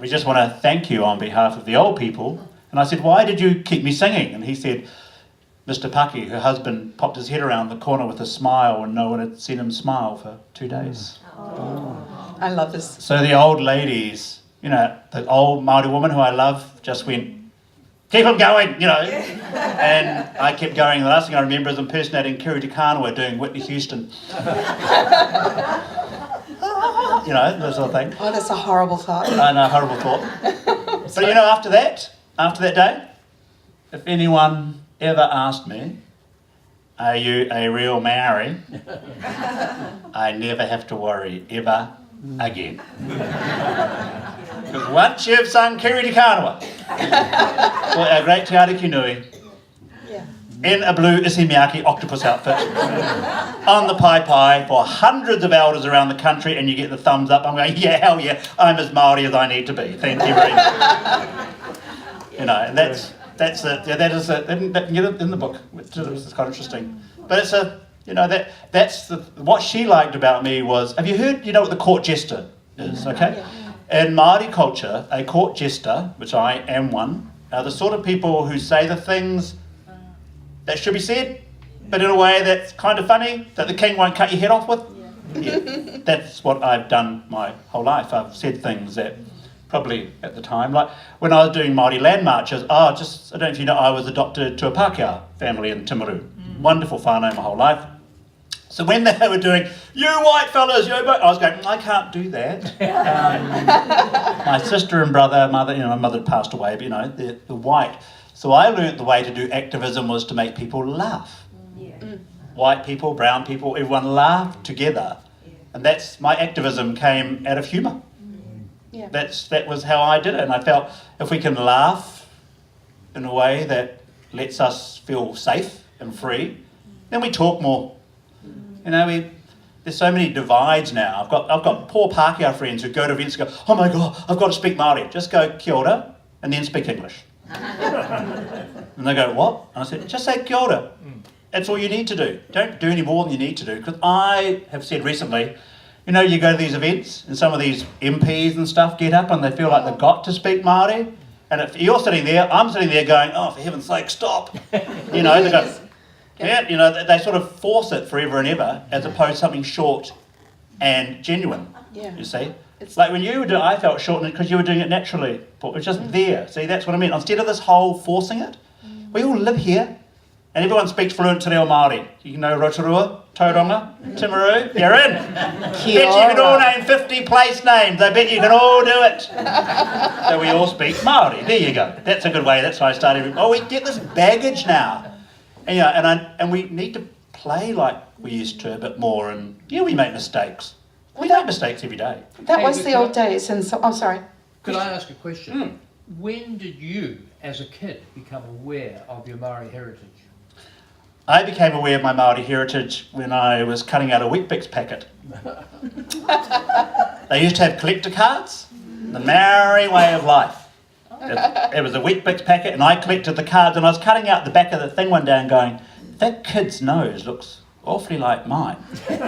S2: We just want to thank you on behalf of the old people. And I said, why did you keep me singing? And he said, Mr. Paki, her husband, popped his head around the corner with a smile, and no one had seen him smile for 2 days.
S3: Oh. I love this.
S2: So the old ladies, the old Māori woman who I love just went, keep him going, And I kept going. The last thing I remember is impersonating Kiri Te Kanawa doing Whitney Houston. That sort of thing.
S3: Oh, that's a horrible thought.
S2: I know, horrible thought. But after that day, if anyone ever asked me, are you a real Māori? I never have to worry ever again. Because once you've sung Kiri Te Kanawa, for our great Te Ariki Nui, in a blue Isi Miyake octopus outfit, on the pai for hundreds of elders around the country, and you get the thumbs up, I'm going, yeah, hell yeah, I'm as Māori as I need to be. Thank you very much. And that's it. Yeah, they didn't get it in the book, which is quite interesting. But it's that's what she liked about me was, have you heard, what the court jester is, okay? In Māori culture, a court jester, which I am one, are the sort of people who say the things that should be said, but in a way that's kind of funny, that the king won't cut your head off with. Yeah, that's what I've done my whole life. I've said things that probably at the time, like when I was doing Māori land marches, I don't know if you know, I was adopted to a Pākehā family in Timaru. Wonderful whānau my whole life. So when they were doing, you white fellas, I was going, I can't do that. My sister and brother, mother, my mother had passed away, but they're white. So I learnt the way to do activism was to make people laugh. White people, brown people, everyone laughed together. And that's, my activism came out of humour.
S3: Yeah.
S2: That was how I did it. And I felt if we can laugh in a way that lets us feel safe and free, then we talk more. There's so many divides now. I've got poor Pākehā friends who go to events and go, oh my God, I've got to speak Māori. Just go kia ora and then speak English. And they go, what? And I said, just say kia ora. That's all you need to do. Don't do any more than you need to do. Because I have said recently, you go to these events and some of these MPs and stuff get up and they feel like they've got to speak Māori. And if you're sitting there, I'm sitting there going, oh, for heaven's sake, stop. They go, they sort of force it forever and ever as opposed to something short and genuine, you see. It's like when you were doing it, I felt short because you were doing it naturally. But it was just there. See, that's what I mean. Instead of this whole forcing it, we all live here. And everyone speaks fluent Te Reo Māori. You know Rotorua, Tauranga, Timaru, you're in. Bet you can all name 50 place names. I bet you can all do it. So we all speak Māori. There you go. That's a good way. That's why I started. Oh, we get this baggage now. And we need to play like we used to a bit more. And we make mistakes. We make mistakes every day.
S3: That was the old days. And so, I'm sorry.
S1: Could I ask a question? When did you, as a kid, become aware of your Māori heritage?
S2: I became aware of my Māori heritage when I was cutting out a Weet-Bix packet. They used to have collector cards, the Maori way of life. It was a wet Bix packet, and I collected the cards, and I was cutting out the back of the thing one day and going, that kid's nose looks awfully like mine. Then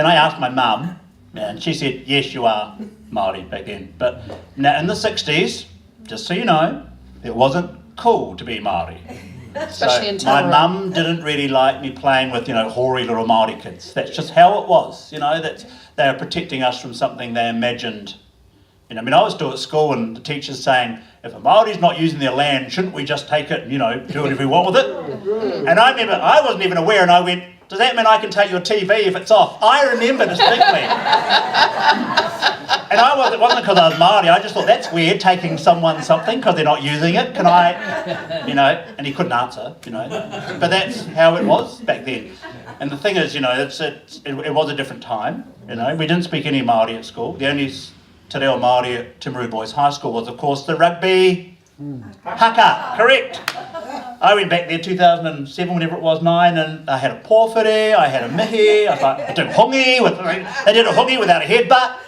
S2: I asked my mum, and she said, yes, you are Māori back then. But now in the 60s, just so you know, it wasn't cool to be Māori.
S3: Especially in
S2: my
S3: Timaru.
S2: mum didn't really like me playing with, hoary little Māori kids. That's just how it was, that they were protecting us from something they imagined. I was still at school and the teacher's saying, if a Māori's not using their land, shouldn't we just take it and, do whatever we want with it? And I remember, I wasn't even aware, and I went, does that mean I can take your TV if it's off? I remember distinctly. And it wasn't because I was Māori, I just thought, that's weird, taking someone something because they're not using it. Can I, and he couldn't answer, But that's how it was back then. And the thing is, it was a different time, We didn't speak any Māori at school. The only Te Reo Māori at Timaru Boys High School was, of course, the rugby haka, correct. I went back there 2007, whenever it was, 9, and I had a pōwhiri, I had a mihi, I did hongi, they did a hongi without a headbutt.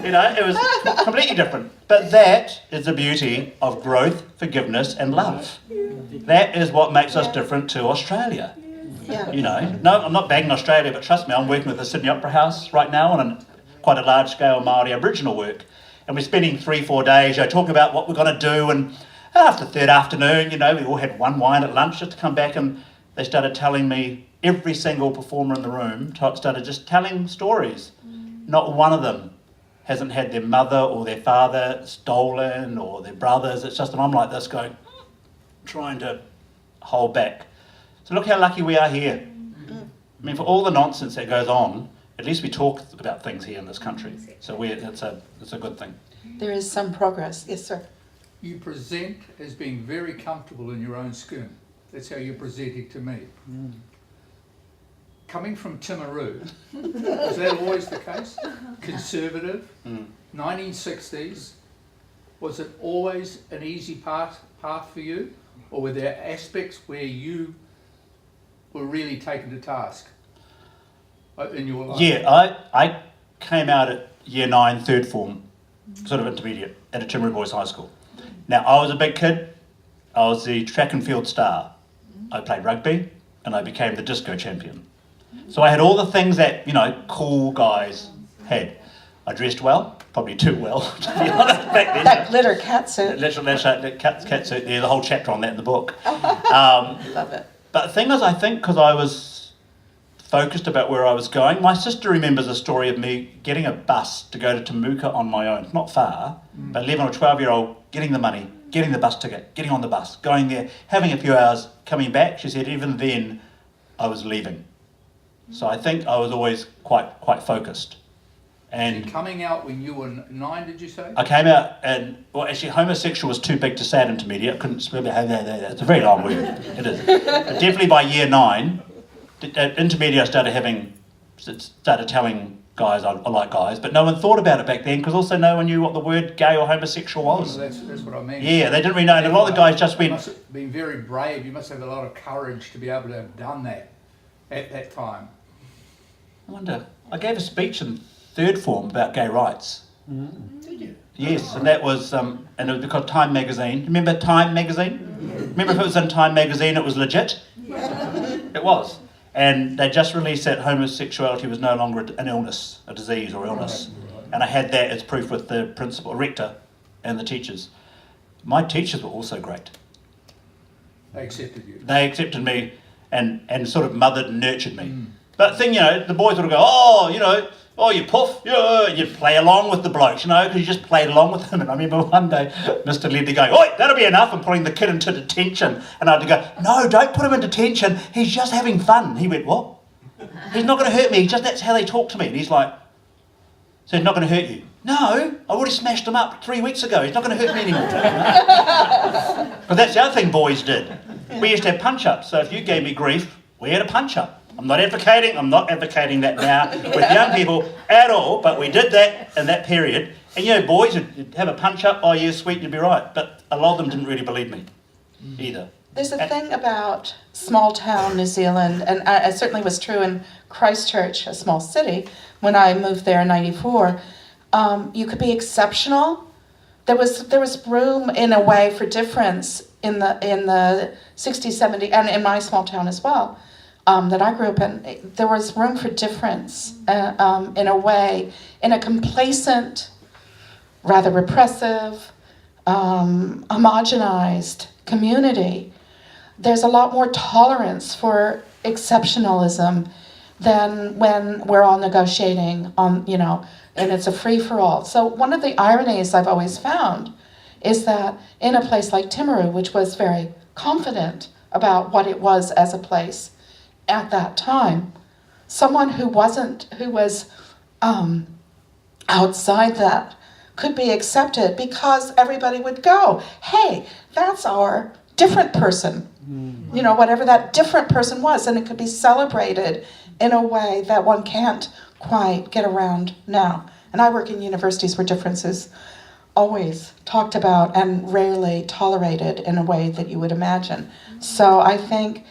S2: It was completely different. But that is the beauty of growth, forgiveness and love. That is what makes us different to Australia.
S3: Yeah.
S2: No, I'm not bagging Australia, but trust me, I'm working with the Sydney Opera House right now on quite a large-scale Māori Aboriginal work. And we're spending 3-4 days, talking about what we're going to do. And after the third afternoon, we all had one wine at lunch just to come back, and they started telling me, every single performer in the room started just telling stories. Not one of them hasn't had their mother or their father stolen or their brothers. It's just, and I'm like this going, trying to hold back. So look how lucky we are here. For all the nonsense that goes on, at least we talk about things here in this country. So it's a good thing.
S3: There is some progress. Yes, sir.
S4: You present as being very comfortable in your own skin. That's how you're presenting to me. Coming from Timaru, is that always the case? Conservative, 1960s, was it always an easy path for you? Or were there aspects where you were really taken to task in your life?
S2: Yeah, I came out at year 9, third form, sort of intermediate, at a Timaru Boys High School. Now, I was a big kid. I was the track and field star. I played rugby, and I became the disco champion. So I had all the things that, cool guys had. I dressed well, probably too well, to be honest, back then.
S3: That glitter catsuit.
S2: Literally, catsuit, there's a whole chapter on that in the book.
S3: Love it.
S2: But the thing is, I think because I was focused about where I was going, my sister remembers a story of me getting a bus to go to Temuka on my own. It's not far, but 11 or 12-year-old, getting the money, getting the bus ticket, getting on the bus, going there, having a few hours, coming back. She said even then I was leaving. So I think I was always quite focused. And
S4: coming out when you were 9, did you say?
S2: I came out and, actually homosexual was too big to say at intermediate. I couldn't spell it. It's a very long word. It is. But definitely by year 9, at intermediate I started telling guys I like guys, but no one thought about it back then because also no one knew what the word gay or homosexual was.
S4: That's what I mean.
S2: Yeah, they didn't really know. And a lot of the guys just went...
S4: You must have been very brave. You must have a lot of courage to be able to have done that at that time.
S2: I wonder. I gave a speech in third form about gay rights.
S4: Did you?
S2: Yes, and that was, and it was because Time Magazine. Remember Time Magazine? Remember if it was in Time Magazine, it was legit? It was. And they just released that homosexuality was no longer an illness, a disease or illness. And I had that as proof with the principal, rector, and the teachers. My teachers were also great.
S4: They accepted you.
S2: They accepted me and sort of mothered and nurtured me. But the thing, the boys would go, oh, you puff, yeah, you'd play along with the blokes, because you just played along with them. And I remember one day, Mr. Ledley going, oi, that'll be enough, and putting the kid into detention. And I had to go, no, don't put him in detention, he's just having fun. He went, what? He's not going to hurt me, that's how they talk to me. And he's like, so he's not going to hurt you? No, I already smashed him up 3 weeks ago, he's not going to hurt me anymore. But that's the other thing boys did. We used to have punch-ups, so if you gave me grief, we had a punch-up. I'm not advocating that now with young people at all, but we did that in that period. And boys would have a punch up, oh yeah, sweet, you'd be right. But a lot of them didn't really believe me either.
S3: There's a thing about small town New Zealand, and it certainly was true in Christchurch, a small city, when I moved there in '94. You could be exceptional. There was room in a way for difference in the 60s, 70s, and in my small town as well, that I grew up in. There was room for difference in a way, in a complacent, rather repressive, homogenized community. There's a lot more tolerance for exceptionalism than when we're all negotiating on, and it's a free-for-all. So one of the ironies I've always found is that in a place like Timaru, which was very confident about what it was as a place at that time, someone who was outside that could be accepted because everybody would go, hey, that's our different person. Whatever that different person was, and it could be celebrated in a way that one can't quite get around now. And I work in universities where difference is always talked about and rarely tolerated in a way that you would imagine. So I think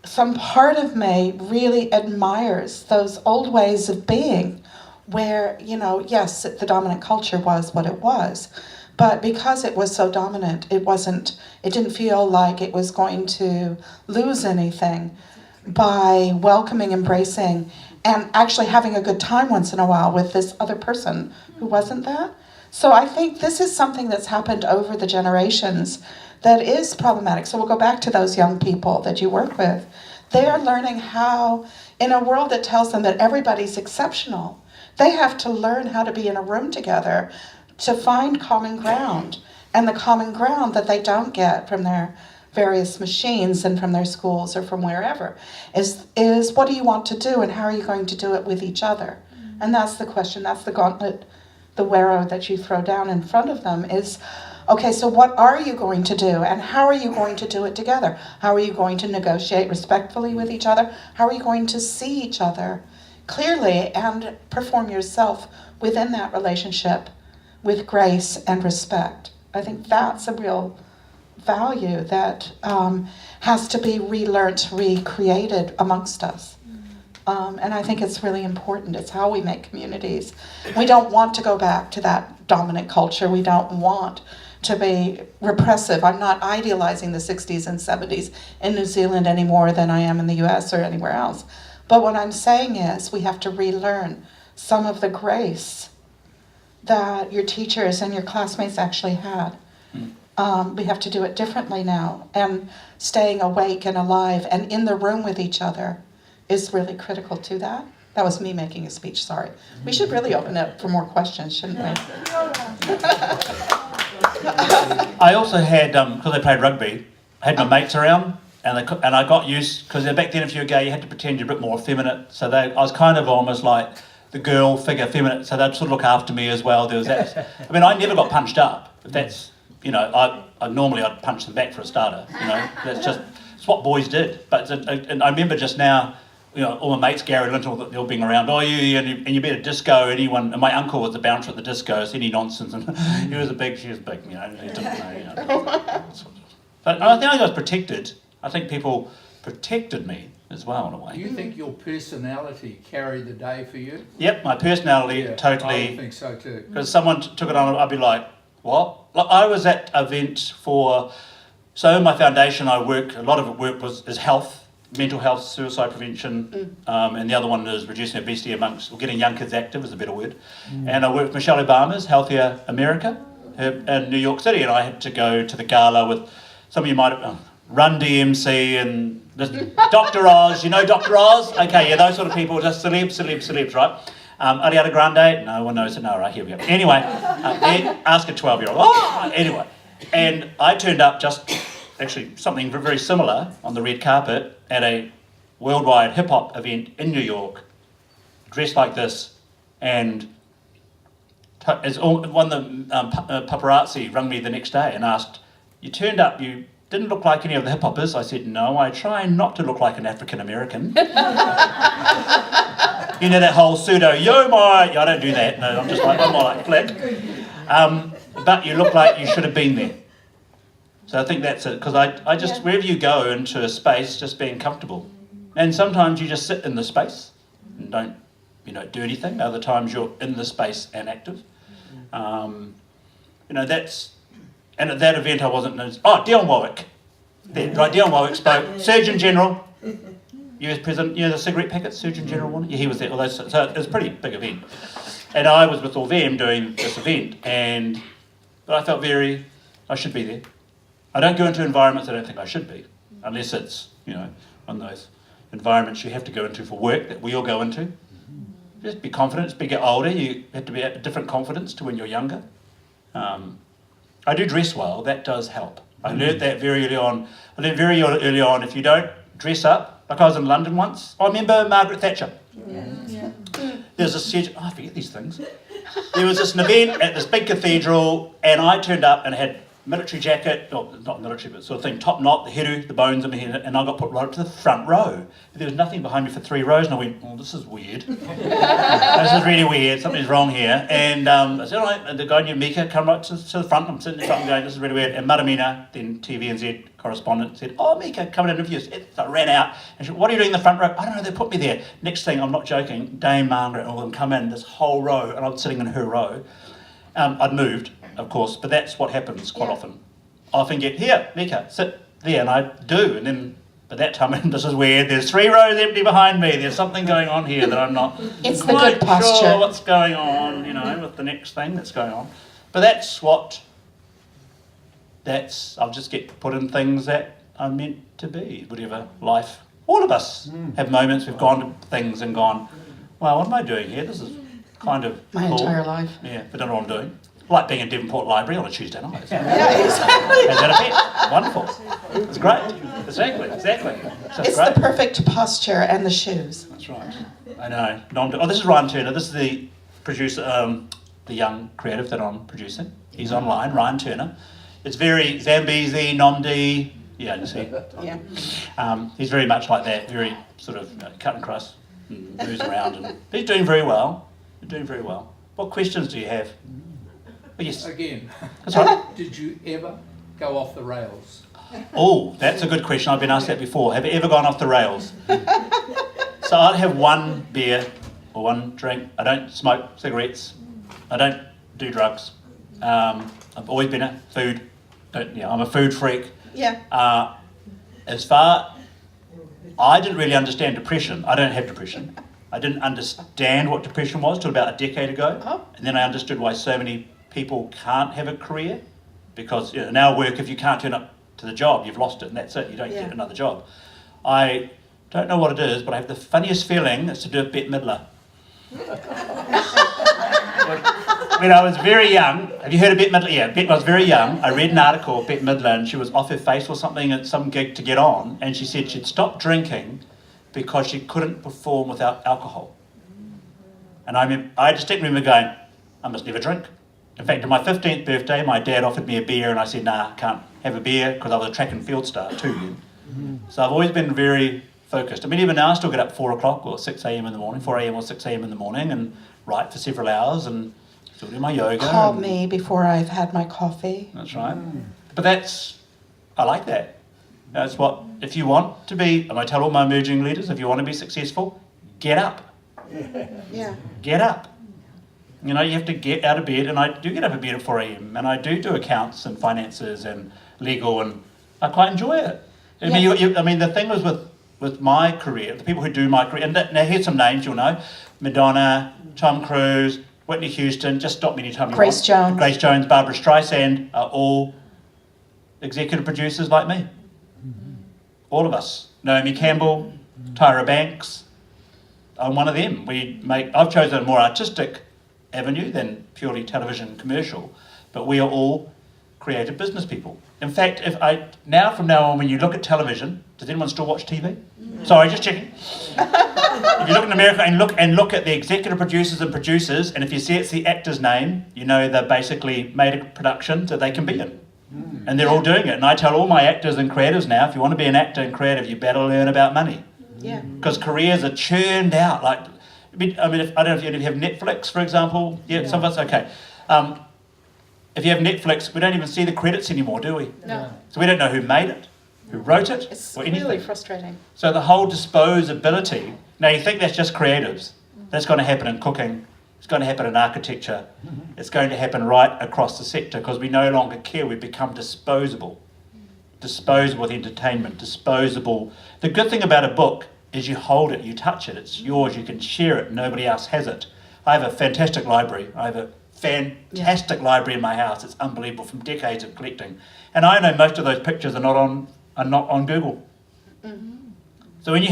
S3: some part of me really admires those old ways of being where, yes, the dominant culture was what it was, but because it was so dominant, it didn't feel like it was going to lose anything by welcoming, embracing, and actually having a good time once in a while with this other person who wasn't that. So I think this is something that's happened over the generations that is problematic. So we'll go back to those young people that you work with. They are learning how, in a world that tells them that everybody's exceptional, they have to learn how to be in a room together to find common ground. And the common ground that they don't get from their various machines and from their schools or from wherever is what do you want to do and how are you going to do it with each other? And that's the question, that's the gauntlet, the warrow that you throw down in front of them is, okay, so what are you going to do and how are you going to do it together? How are you going to negotiate respectfully with each other? How are you going to see each other clearly and perform yourself within that relationship with grace and respect? I think that's a real value that has to be relearned, recreated amongst us. And I think it's really important. It's how we make communities. We don't want to go back to that dominant culture. We don't want to be repressive. I'm not idealizing the 60s and 70s in New Zealand any more than I am in the US or anywhere else. But what I'm saying is we have to relearn some of the grace that your teachers and your classmates actually had. We have to do it differently now, and staying awake and alive and in the room with each other is really critical to that. That was me making a speech, sorry. We should really open up for more questions, shouldn't we?
S2: I also had, because I played rugby, I had my mates around, and I got used, because back then if you were gay you had to pretend you're a bit more effeminate, so I was kind of almost like the girl figure, feminine, so they'd sort of look after me as well. There was that. I mean, I never got punched up, but that's, I normally I'd punch them back for a starter, it's what boys did. But and I remember just now, all my mates, Gary Linton, they all being around, and you bet a disco, anyone, and my uncle was the bouncer at the disco, so any nonsense, and she was big, he didn't know, But I think I was protected. I think people protected me as well in a way.
S4: Do you think your personality carried the day for you?
S2: Yep, my personality totally.
S4: I think so too.
S2: Because someone took it on, I'd be like, what? Like, I was at an event so in my foundation a lot of it is health, mental health, suicide prevention, and the other one is reducing obesity or getting young kids active is a better word. And I worked with Michelle Obama's Healthier America in New York City, and I had to go to the gala with some of you might have, Run DMC and Dr. Oz, Dr. Oz? Okay, yeah, those sort of people, just celebs, right? Ariana Grande? No one knows it. No, right, here we go. Anyway, ask a 12-year-old. Anyway, and I turned up actually something very similar on the red carpet at a worldwide hip-hop event in New York, dressed like this, and one of the paparazzi rang me the next day and asked, you turned up, you didn't look like any of the hip-hoppers. I said, no, I try not to look like an African-American. That whole pseudo, I don't do that. No, I'm more like flick. But you look like you should have been there. So I think that's it, because I just, wherever you go into a space, just being comfortable. And sometimes you just sit in the space and don't, do anything. Other times you're in the space and active. That's, and at that event I wasn't, Dion Warwick. Dion Warwick spoke, Surgeon General, US President, the cigarette packets, Surgeon General one. Yeah, he was there. So it was a pretty big event. And I was with all them doing this event, but I felt I should be there. I don't go into environments I don't think I should be, unless it's, one of those environments you have to go into for work that we all go into. Just be confident. As you get older, you have to be at a different confidence to when you're younger. I do dress well. That does help. I learned that very early on. If you don't dress up, like I was in London once. I remember Margaret Thatcher. There's I forget these things. There was this event at this big cathedral, and I turned up and had military jacket, not military, but sort of thing, top knot, the heru, the bones in my head, and I got put right up to the front row. There was nothing behind me for 3 rows, and I went, this is weird. This is really weird, something's wrong here. And I said, all right, and the guy named Mika come right to the front, I'm sitting in the front going, this is really weird. And Maramina, then TVNZ correspondent, said, Mika, come and interview us. So I ran out, and she said, what are you doing in the front row? I don't know, they put me there. Next thing, I'm not joking, Dame Margaret and all of them come in, this whole row, and I'm sitting in her row. I'd moved, of course, but that's what happens quite often. I often get, here, Mika, sit there, and I do, and then by that time, this is weird, there's 3 rows empty behind me, there's something going on here that I'm not
S3: It's the
S2: quite
S3: good posture.
S2: sure what's going on, with the next thing that's going on. But I'll just get put in things that I'm meant to be, whatever life. All of us have moments, we've gone to things and gone, well, what am I doing here? This is kind of
S3: My
S2: cool.
S3: entire life.
S2: Yeah, but I don't know what I'm doing. Like being in Devonport Library on a Tuesday night.
S3: Yeah, exactly.
S2: Has that a pet? Wonderful. It's great. Exactly. So
S3: It's
S2: great.
S3: the perfect posture and the shoes.
S2: That's right. I know. This is Ryan Turner. This is the producer, the young creative that I'm producing. He's online, Ryan Turner. It's very Zambezi, Nomdi. Yeah, you see.
S3: Yeah.
S2: He's very much like that. Very sort of cut and crust. And moves around, and he's doing very well. What questions do you have? Oh, yes.
S4: Again,
S2: That's right.
S4: did you ever go off the rails?
S2: Oh, that's a good question. I've been asked that before. Have you ever gone off the rails? So I'd have one beer or one drink. I don't smoke cigarettes. I don't do drugs. I've always been a food. I'm a food freak.
S3: Yeah.
S2: I didn't really understand depression. I don't have depression. I didn't understand what depression was till about a decade ago. And then I understood why so many people can't have a career, because in our work, if you can't turn up to the job, you've lost it, and that's it. You don't get another job. I don't know what it is, but I have the funniest feeling it's to do with Bette Midler. When I was very young, have you heard of Bette Midler? Yeah, when I was very young, I read an article of Bette Midler, and she was off her face or something at some gig to get on, and she said she'd stopped drinking because she couldn't perform without alcohol. And I distinctly remember going, I must never drink. In fact, on my 15th birthday, my dad offered me a beer, and I said, nah, can't have a beer, because I was a track and field star too then. So I've always been very focused. I mean, even now I still get up 4 o'clock or 6 a.m. in the morning, 4 a.m. or 6 a.m. in the morning, and write for several hours, and still do my yoga.
S3: Call me before I've had my coffee.
S2: That's right. But I like that. That's what, if you want to be, and I tell all my emerging leaders, if you want to be successful, get up.
S3: Yeah.
S2: Get up. You have to get out of bed, and I do get up at bed at 4 a.m. and I do accounts and finances and legal, and I quite enjoy it. I mean, the thing was with my career, the people who do my career, and now here's some names you'll know: Madonna, Tom Cruise, Whitney Houston. Just stop me anytime you
S3: Grace
S2: want.
S3: Jones.
S2: Grace Jones, Barbara Streisand are all executive producers like me. All of us. Naomi Campbell, Tyra Banks. I'm one of them. I've chosen a more artistic avenue than purely television commercial, but we are all creative business people. In fact, from now on, when you look at television, does anyone still watch TV? Sorry, just checking. If you look in America and look at the executive producers, and if you see it's the actor's name, they've basically made a production that they can be in. And they're all doing it. And I tell all my actors and creatives now, if you want to be an actor and creative, you better learn about money.
S3: Yeah.
S2: Because careers are churned out. I don't know if you have Netflix, for example. Yeah, some of us, okay. if you have Netflix, we don't even see the credits anymore, do we?
S3: No.
S2: So we don't know who made it, who wrote it,
S3: It's
S2: or anything.
S3: really frustrating.
S2: So the whole disposability, now you think that's just creatives. That's going to happen in cooking, it's going to happen in architecture, it's going to happen right across the sector because we no longer care, we've become disposable. Disposable with entertainment, disposable. The good thing about a book is you hold it, you touch it, it's yours, you can share it, nobody else has it. I have a fantastic library. I have a fantastic library in my house. It's unbelievable from decades of collecting. And I know most of those pictures are not on Google. So when you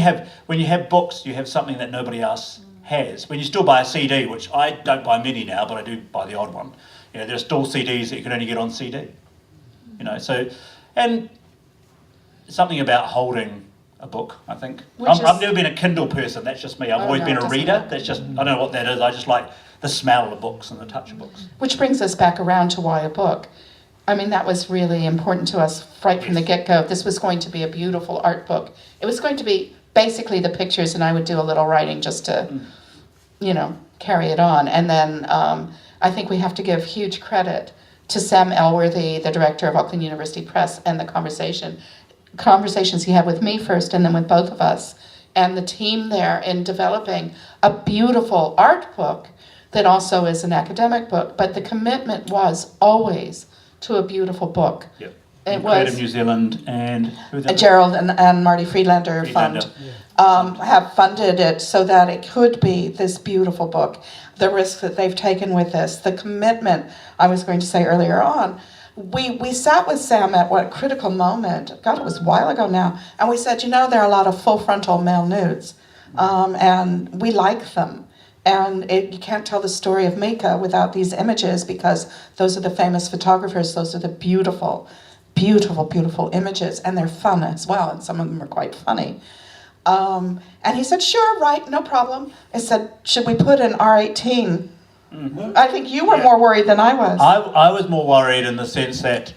S2: have books, you have something that nobody else has. When you still buy a CD, which I don't buy many now, but I do buy the odd one. You know, there are still CDs that you can only get on CD. You know, so and something about holding a book, I think. I've never been a Kindle person, that's just me. I've always been a reader. That's just, I don't know what that is. I just like the smell of the books and the touch of books.
S3: Which brings us back around to why a book. I mean, that was really important to us right from the get-go. This was going to be a beautiful art book. It was going to be basically the pictures, and I would do a little writing just to, carry it on. And then I think we have to give huge credit to Sam Elworthy, the director of Auckland University Press, and the conversations he had with me first and then with both of us, and the team there in developing a beautiful art book that also is an academic book, but the commitment was always to a beautiful book.
S2: Yep.
S3: It
S2: Creative
S3: was
S2: New Zealand and
S3: Gerald and Marty Friedlander Fund have funded it so that it could be this beautiful book. The risk that they've taken with this, the commitment I was going to say earlier on. We sat with Sam at what critical moment, God, it was a while ago now, and we said, there are a lot of full frontal male nudes, and we like them. And you can't tell the story of Mika without these images because those are the famous photographers, those are the beautiful, beautiful, beautiful images, and they're fun as well, and some of them are quite funny. And he said, sure, right, no problem. I said, should we put an R18? Mm-hmm. I think you were more worried than I was.
S2: I was more worried in the sense that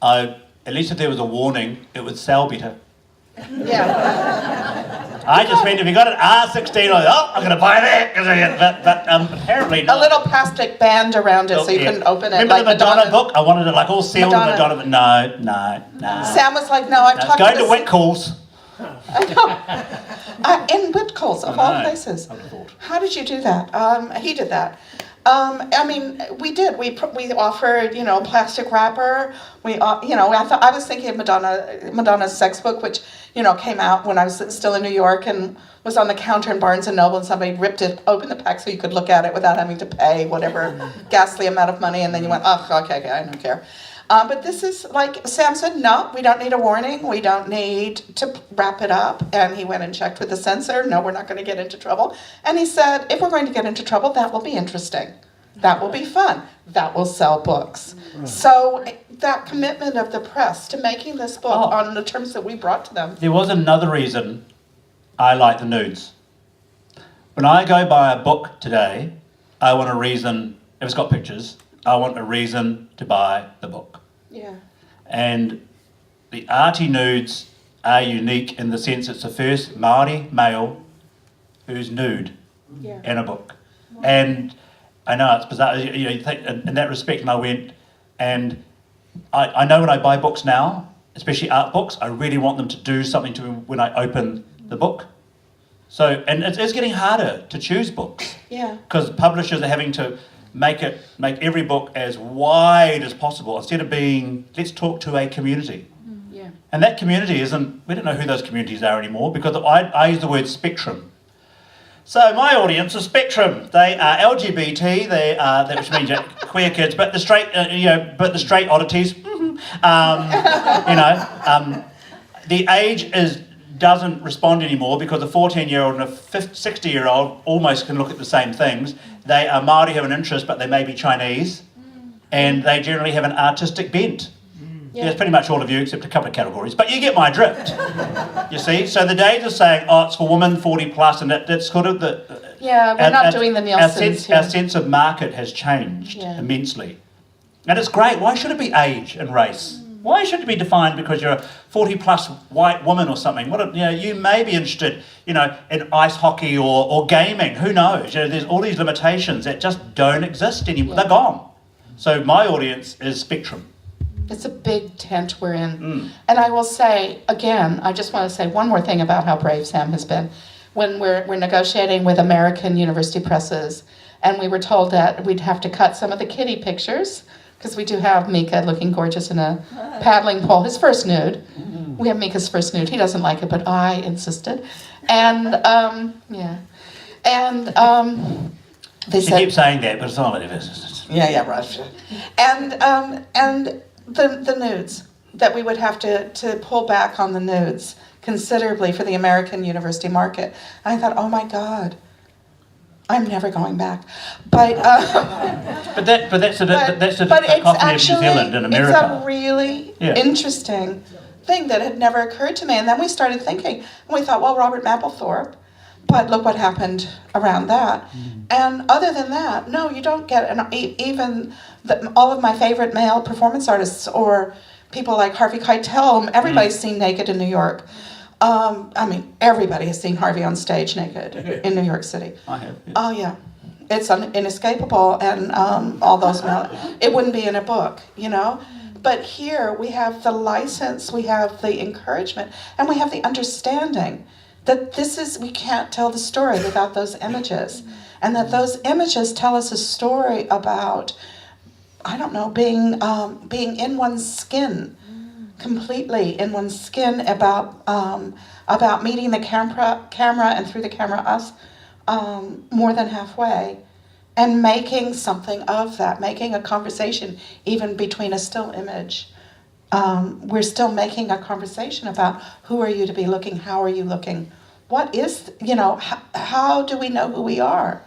S2: at least if there was a warning, it would sell better.
S3: Yeah.
S2: I just meant if you got an R16, I'm going to buy that. But apparently not.
S3: A little plastic band around it so you couldn't open it.
S2: Remember
S3: like
S2: the Madonna book? I wanted it like all sealed in Madonna, but no.
S3: Sam was like, no, I've talked
S2: to It's going to Whitcoulls.
S3: In Whitcoulls, of all places. How did you do that? He did that. I mean, we did. We offered, plastic wrapper. I was thinking of Madonna's sex book, which, came out when I was still in New York and was on the counter in Barnes & Noble, and somebody ripped it open the pack so you could look at it without having to pay whatever ghastly amount of money, and then you went, oh, okay, I don't care. But this is like, Sam said, no, we don't need a warning. We don't need to wrap it up. And he went and checked with the censor. No, we're not going to get into trouble. And he said, if we're going to get into trouble, that will be interesting. That will be fun. That will sell books. Right. So that commitment of the press to making this book on the terms that we brought to them.
S2: There was another reason I like the nudes. When I go buy a book today, I want a reason, if it's got pictures, I want a reason to buy the book.
S3: Yeah. And
S2: the arty nudes are unique in the sense it's the first Māori male who's nude in a book. Wow. And I know it's bizarre, you think in that respect, and I went, and I know when I buy books now, especially art books, I really want them to do something to me when I open the book. So, and it's getting harder to choose books.
S3: Yeah. Because
S2: publishers are having to make every book as wide as possible instead of being, let's talk to a community.
S3: Yeah.
S2: And that community we don't know who those communities are anymore because I use the word spectrum. So my audience is spectrum. They are LGBT. They are, which means queer kids, but the straight, straight oddities. The age doesn't respond anymore because a 14-year-old and a 60-year-old almost can look at the same things. They are Māori, have an interest, but they may be Chinese, and they generally have an artistic bent. Yeah, it's pretty much all of you except a couple of categories, but you get my drift. You see, so the days of saying, it's for women 40 plus, and that's sort of
S3: we're not doing the Nielsen's
S2: our sense of market has changed immensely, and it's great. Why should it be age and race? Why should it be defined because you're a 40 plus white woman or something? You may be interested, in ice hockey or gaming. Who knows? There's all these limitations that just don't exist anymore. They're gone. So my audience is spectrum.
S3: It's a big tent we're in. And I will say, again, I just want to say one more thing about how brave Sam has been. When we're negotiating with American university presses, and we were told that we'd have to cut some of the kiddie pictures, because we do have Mika looking gorgeous in a paddling pole, his first nude. We have Mika's first nude. He doesn't like it, but I insisted. And, they
S2: She
S3: said...
S2: keeps saying that, but it's not like it.
S3: Yeah, right. And the nudes, that we would have to pull back on the nudes considerably for the American university market. And I thought, oh my God, I'm never going back. But
S2: that's a dichotomy of New Zealand and America.
S3: It's a really interesting thing that had never occurred to me. And then we started thinking, and we thought, well, Robert Mapplethorpe, but look what happened around that. And other than that, no, you don't get even all of my favorite male performance artists or people like Harvey Keitel. Everybody's seen naked in New York. Everybody has seen Harvey on stage naked in New York City.
S2: I have. Yeah.
S3: Oh yeah, it's inescapable, and all those it wouldn't be in a book, But here we have the license, we have the encouragement, and we have the understanding that we can't tell the story without those images, and that those images tell us a story about, I don't know, being in one's skin. Completely in one's skin, about meeting the camera and through the camera us more than halfway, and making something of that, making a conversation even between a still image. We're still making a conversation about who are you to be looking, how are you looking, what is, how do we know who we are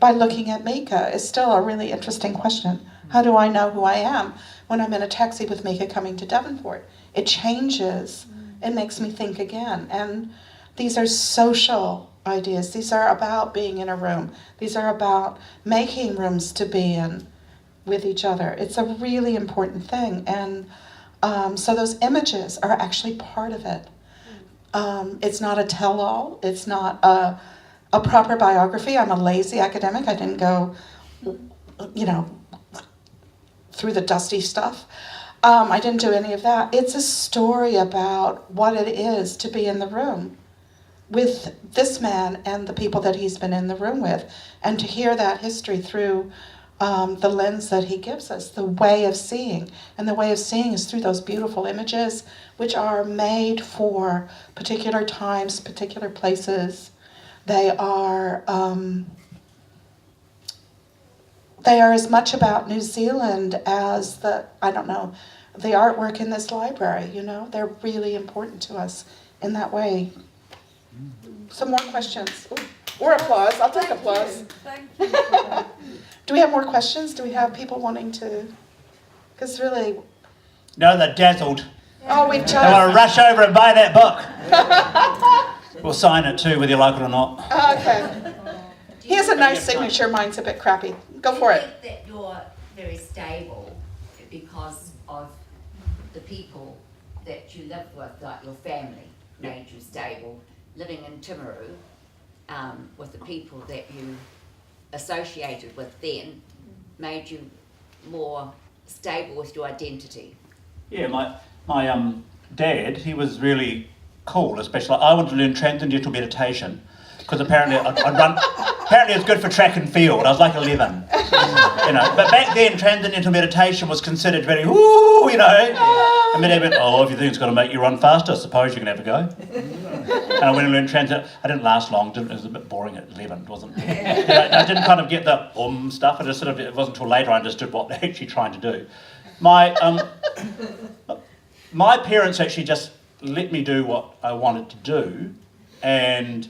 S3: by looking at Mika is still a really interesting question. How do I know who I am when I'm in a taxi with Mika coming to Devonport? It changes. It makes me think again. And these are social ideas. These are about being in a room. These are about making rooms to be in with each other. It's a really important thing. And so those images are actually part of it. It's not a tell-all. It's not a proper biography. I'm a lazy academic. I didn't go, through the dusty stuff. I didn't do any of that. It's a story about what it is to be in the room with this man and the people that he's been in the room with, and to hear that history through the lens that he gives us, the way of seeing. And the way of seeing is through those beautiful images, which are made for particular times, particular places. They are as much about New Zealand as the artwork in this library, They're really important to us in that way. Some more questions? Ooh, or applause. I'll take applause.
S5: Thank you.
S3: Do we have more questions? Do we have people wanting to? Because really...
S2: No, they're dazzled.
S3: Oh, we've
S2: They want to rush over and buy that book. We'll sign it too, whether you like it or not.
S3: Okay. He has a nice signature. Mine's a bit crappy. Go for it.
S5: Do you think that you're very stable because of the people that you live with, like your family made you stable? Living in Timaru, with the people that you associated with then, made you more stable with your identity?
S2: Yeah, my dad, he was really cool, especially. I wanted to learn transcendental meditation because apparently apparently it's good for track and field. I was like 11, But back then, transcendental meditation was considered very, woo, And my dad went, if you think it's going to make you run faster, I suppose you can have a go. And I went and learned transcendental. I didn't last long. It was a bit boring at 11. It wasn't. I didn't kind of get the stuff. It wasn't until later I understood what they're actually trying to do. My parents actually just let me do what I wanted to do, and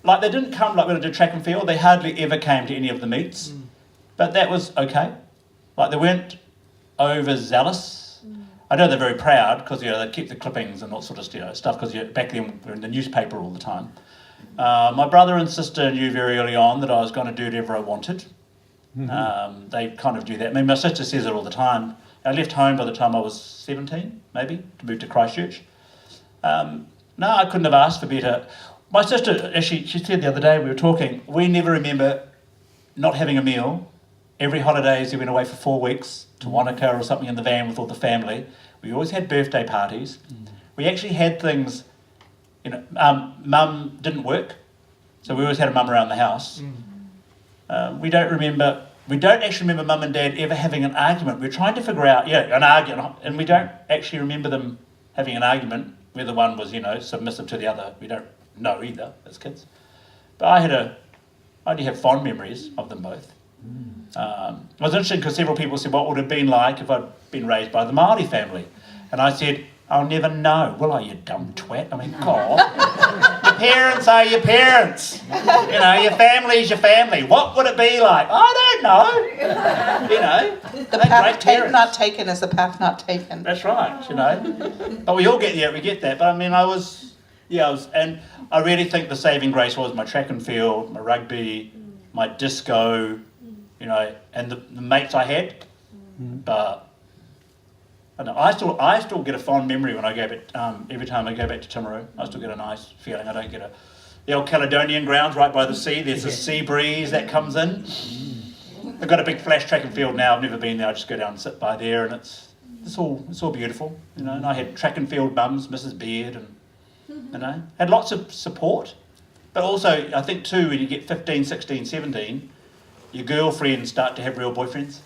S2: they didn't come when I did track and field. They hardly ever came to any of the meets, but that was okay. They weren't overzealous. I know they're very proud because they keep the clippings and all sort of stuff because back then we were in the newspaper all the time. My brother and sister knew very early on that I was going to do whatever I wanted. They kind of do that. I mean, my sister says it all the time. I left home by the time I was 17, maybe, to move to Christchurch. No, I couldn't have asked for better. My sister, actually, she said the other day, we were talking, we never remember not having a meal every holidays we went away for 4 weeks to Wanaka or something in the van with all the family. We always had birthday parties. We actually had things, you know, mum didn't work, so we always had a mum around the house. We don't actually remember mum and dad ever having an argument. We're trying to figure out, an argument, and we don't actually remember them having an argument, whether one was, you know, submissive to the other. We don't know either as kids. But I only have fond memories of them both. It was interesting because several people said, what would it have been like if I'd been raised by the Māori family? And I said, I'll never know. Will I, you dumb twat? I mean, God. Your parents are your parents. You know, your family's your family. What would it be like? I don't know. You know.
S3: The path not taken is the path not taken.
S2: That's right, you know. But we all get that. But I mean, and I really think the saving grace was my track and field, my rugby, my disco, you know, and the mates I had. But I don't know, I still get a fond memory when I go back, every time I go back to Timaru. I still get a nice feeling. I don't get the old Caledonian grounds right by the sea. There's a sea breeze that comes in. I've got a big flash track and field now. I've never been there. I just go down and sit by there, and it's all beautiful, you know. And I had track and field mums, Mrs. Beard, and you know, had lots of support. But also, I think too, when you get 15, 16, 17, your girlfriends start to have real boyfriends.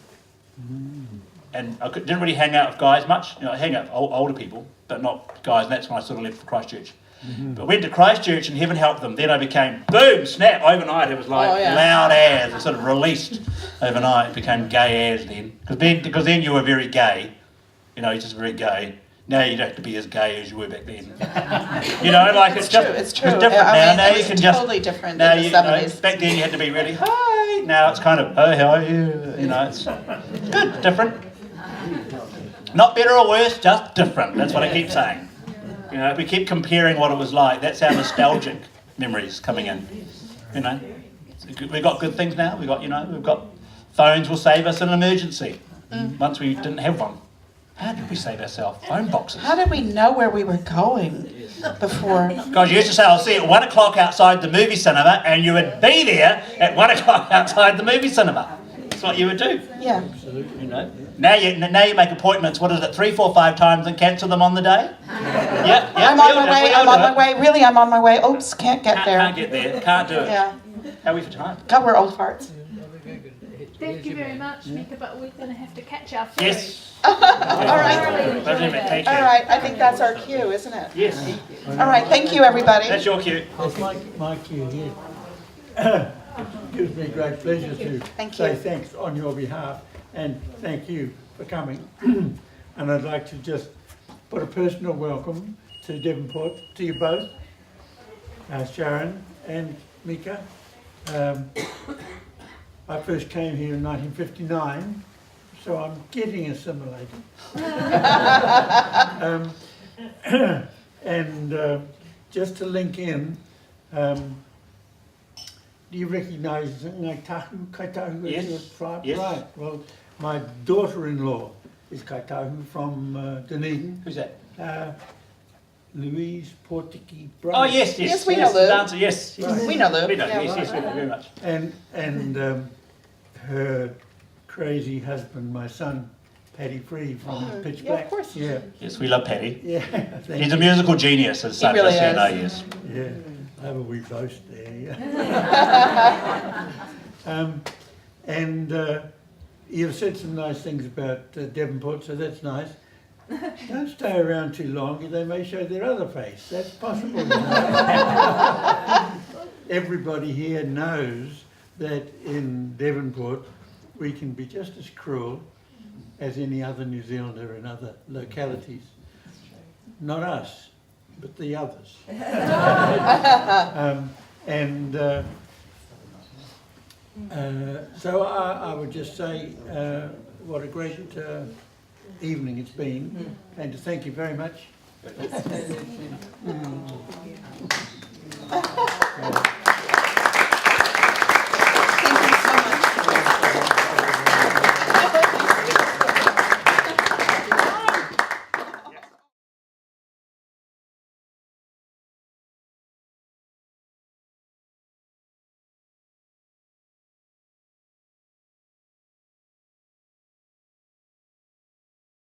S2: And I didn't really hang out with guys much. You know, I hang out with older people, but not guys. And that's when I sort of left for Christchurch. But went to Christchurch and heaven helped them. Then I became, boom, snap, overnight. It was like loud as. It sort of released overnight. It became gay as then. Because then you were very gay. You know, you're just very gay. Now you don't have to be as gay as you were back then. You know, like it's true. It's different now. Now you can just
S3: totally different
S2: now
S3: in the 70s.
S2: Back then you had to be really hi. Now it's kind of hey, how are you? You know, it's good, different. Not better or worse, just different. That's what I keep saying. You know, we keep comparing what it was like. That's our nostalgic memories coming in. You know, we've got good things now. We've got phones will save us in an emergency. Once we didn't have one. How did we save ourselves? Phone boxes.
S3: How did we know where we were going before?
S2: Because you used to say, I'll see you at 1 o'clock outside the movie cinema, and you would be there at 1 o'clock outside the movie cinema. That's what you would do.
S3: Yeah.
S2: You know. Now you make appointments, 3, 4, 5 times and cancel them on the day? Yeah.
S3: I'm on my way. Really, I'm on my way. Oops, can't get there.
S2: Can't get there. Can't do it.
S3: Yeah.
S2: How are we for time?
S3: God, we're old farts.
S6: Thank you very much, Mika, but we're going to have to catch our food.
S2: Yes.
S3: All right.
S2: Take care.
S3: All right. I think that's our cue, isn't it?
S2: Yes.
S3: All right. Thank you, everybody.
S2: That's your cue.
S7: That's my cue here. It gives me great pleasure to say thanks on your behalf, and thank you for coming. And I'd like to just put a personal welcome to Devonport, to you both, Sharon and Mika. I first came here in 1959, so I'm getting assimilated. Just to link in, do you recognise Kaitahu? Kaitahu is your tribe?
S2: Yes.
S7: Right. Well, my daughter-in-law is Kaitahu from Dunedin.
S2: Who's that?
S7: Louise Portiki Brown.
S2: Oh, yes.
S3: Yes, we know Lou.
S2: Dancer, yes.
S7: Right.
S3: We know Lou.
S2: We know,
S3: Yeah,
S2: yes, we know very much.
S7: And her crazy husband, my son, Paddy Free from Pitch
S3: Yeah, of
S7: Black.
S3: course.
S7: Yeah,
S2: Yes, we love Paddy.
S7: yeah. thank
S2: He's a
S7: you.
S2: musical genius, as such,
S3: really
S2: just so you
S3: is.
S2: know, yes.
S7: Yeah, however we boast there. Yeah. You've said some nice things about Devonport, so that's nice. Don't stay around too long, they may show their other face. That's possible. You know? Everybody here knows that in Devonport we can be just as cruel as any other New Zealander in other localities. Not us, but the others. So I would just say what a great evening it's been, and to thank you very much.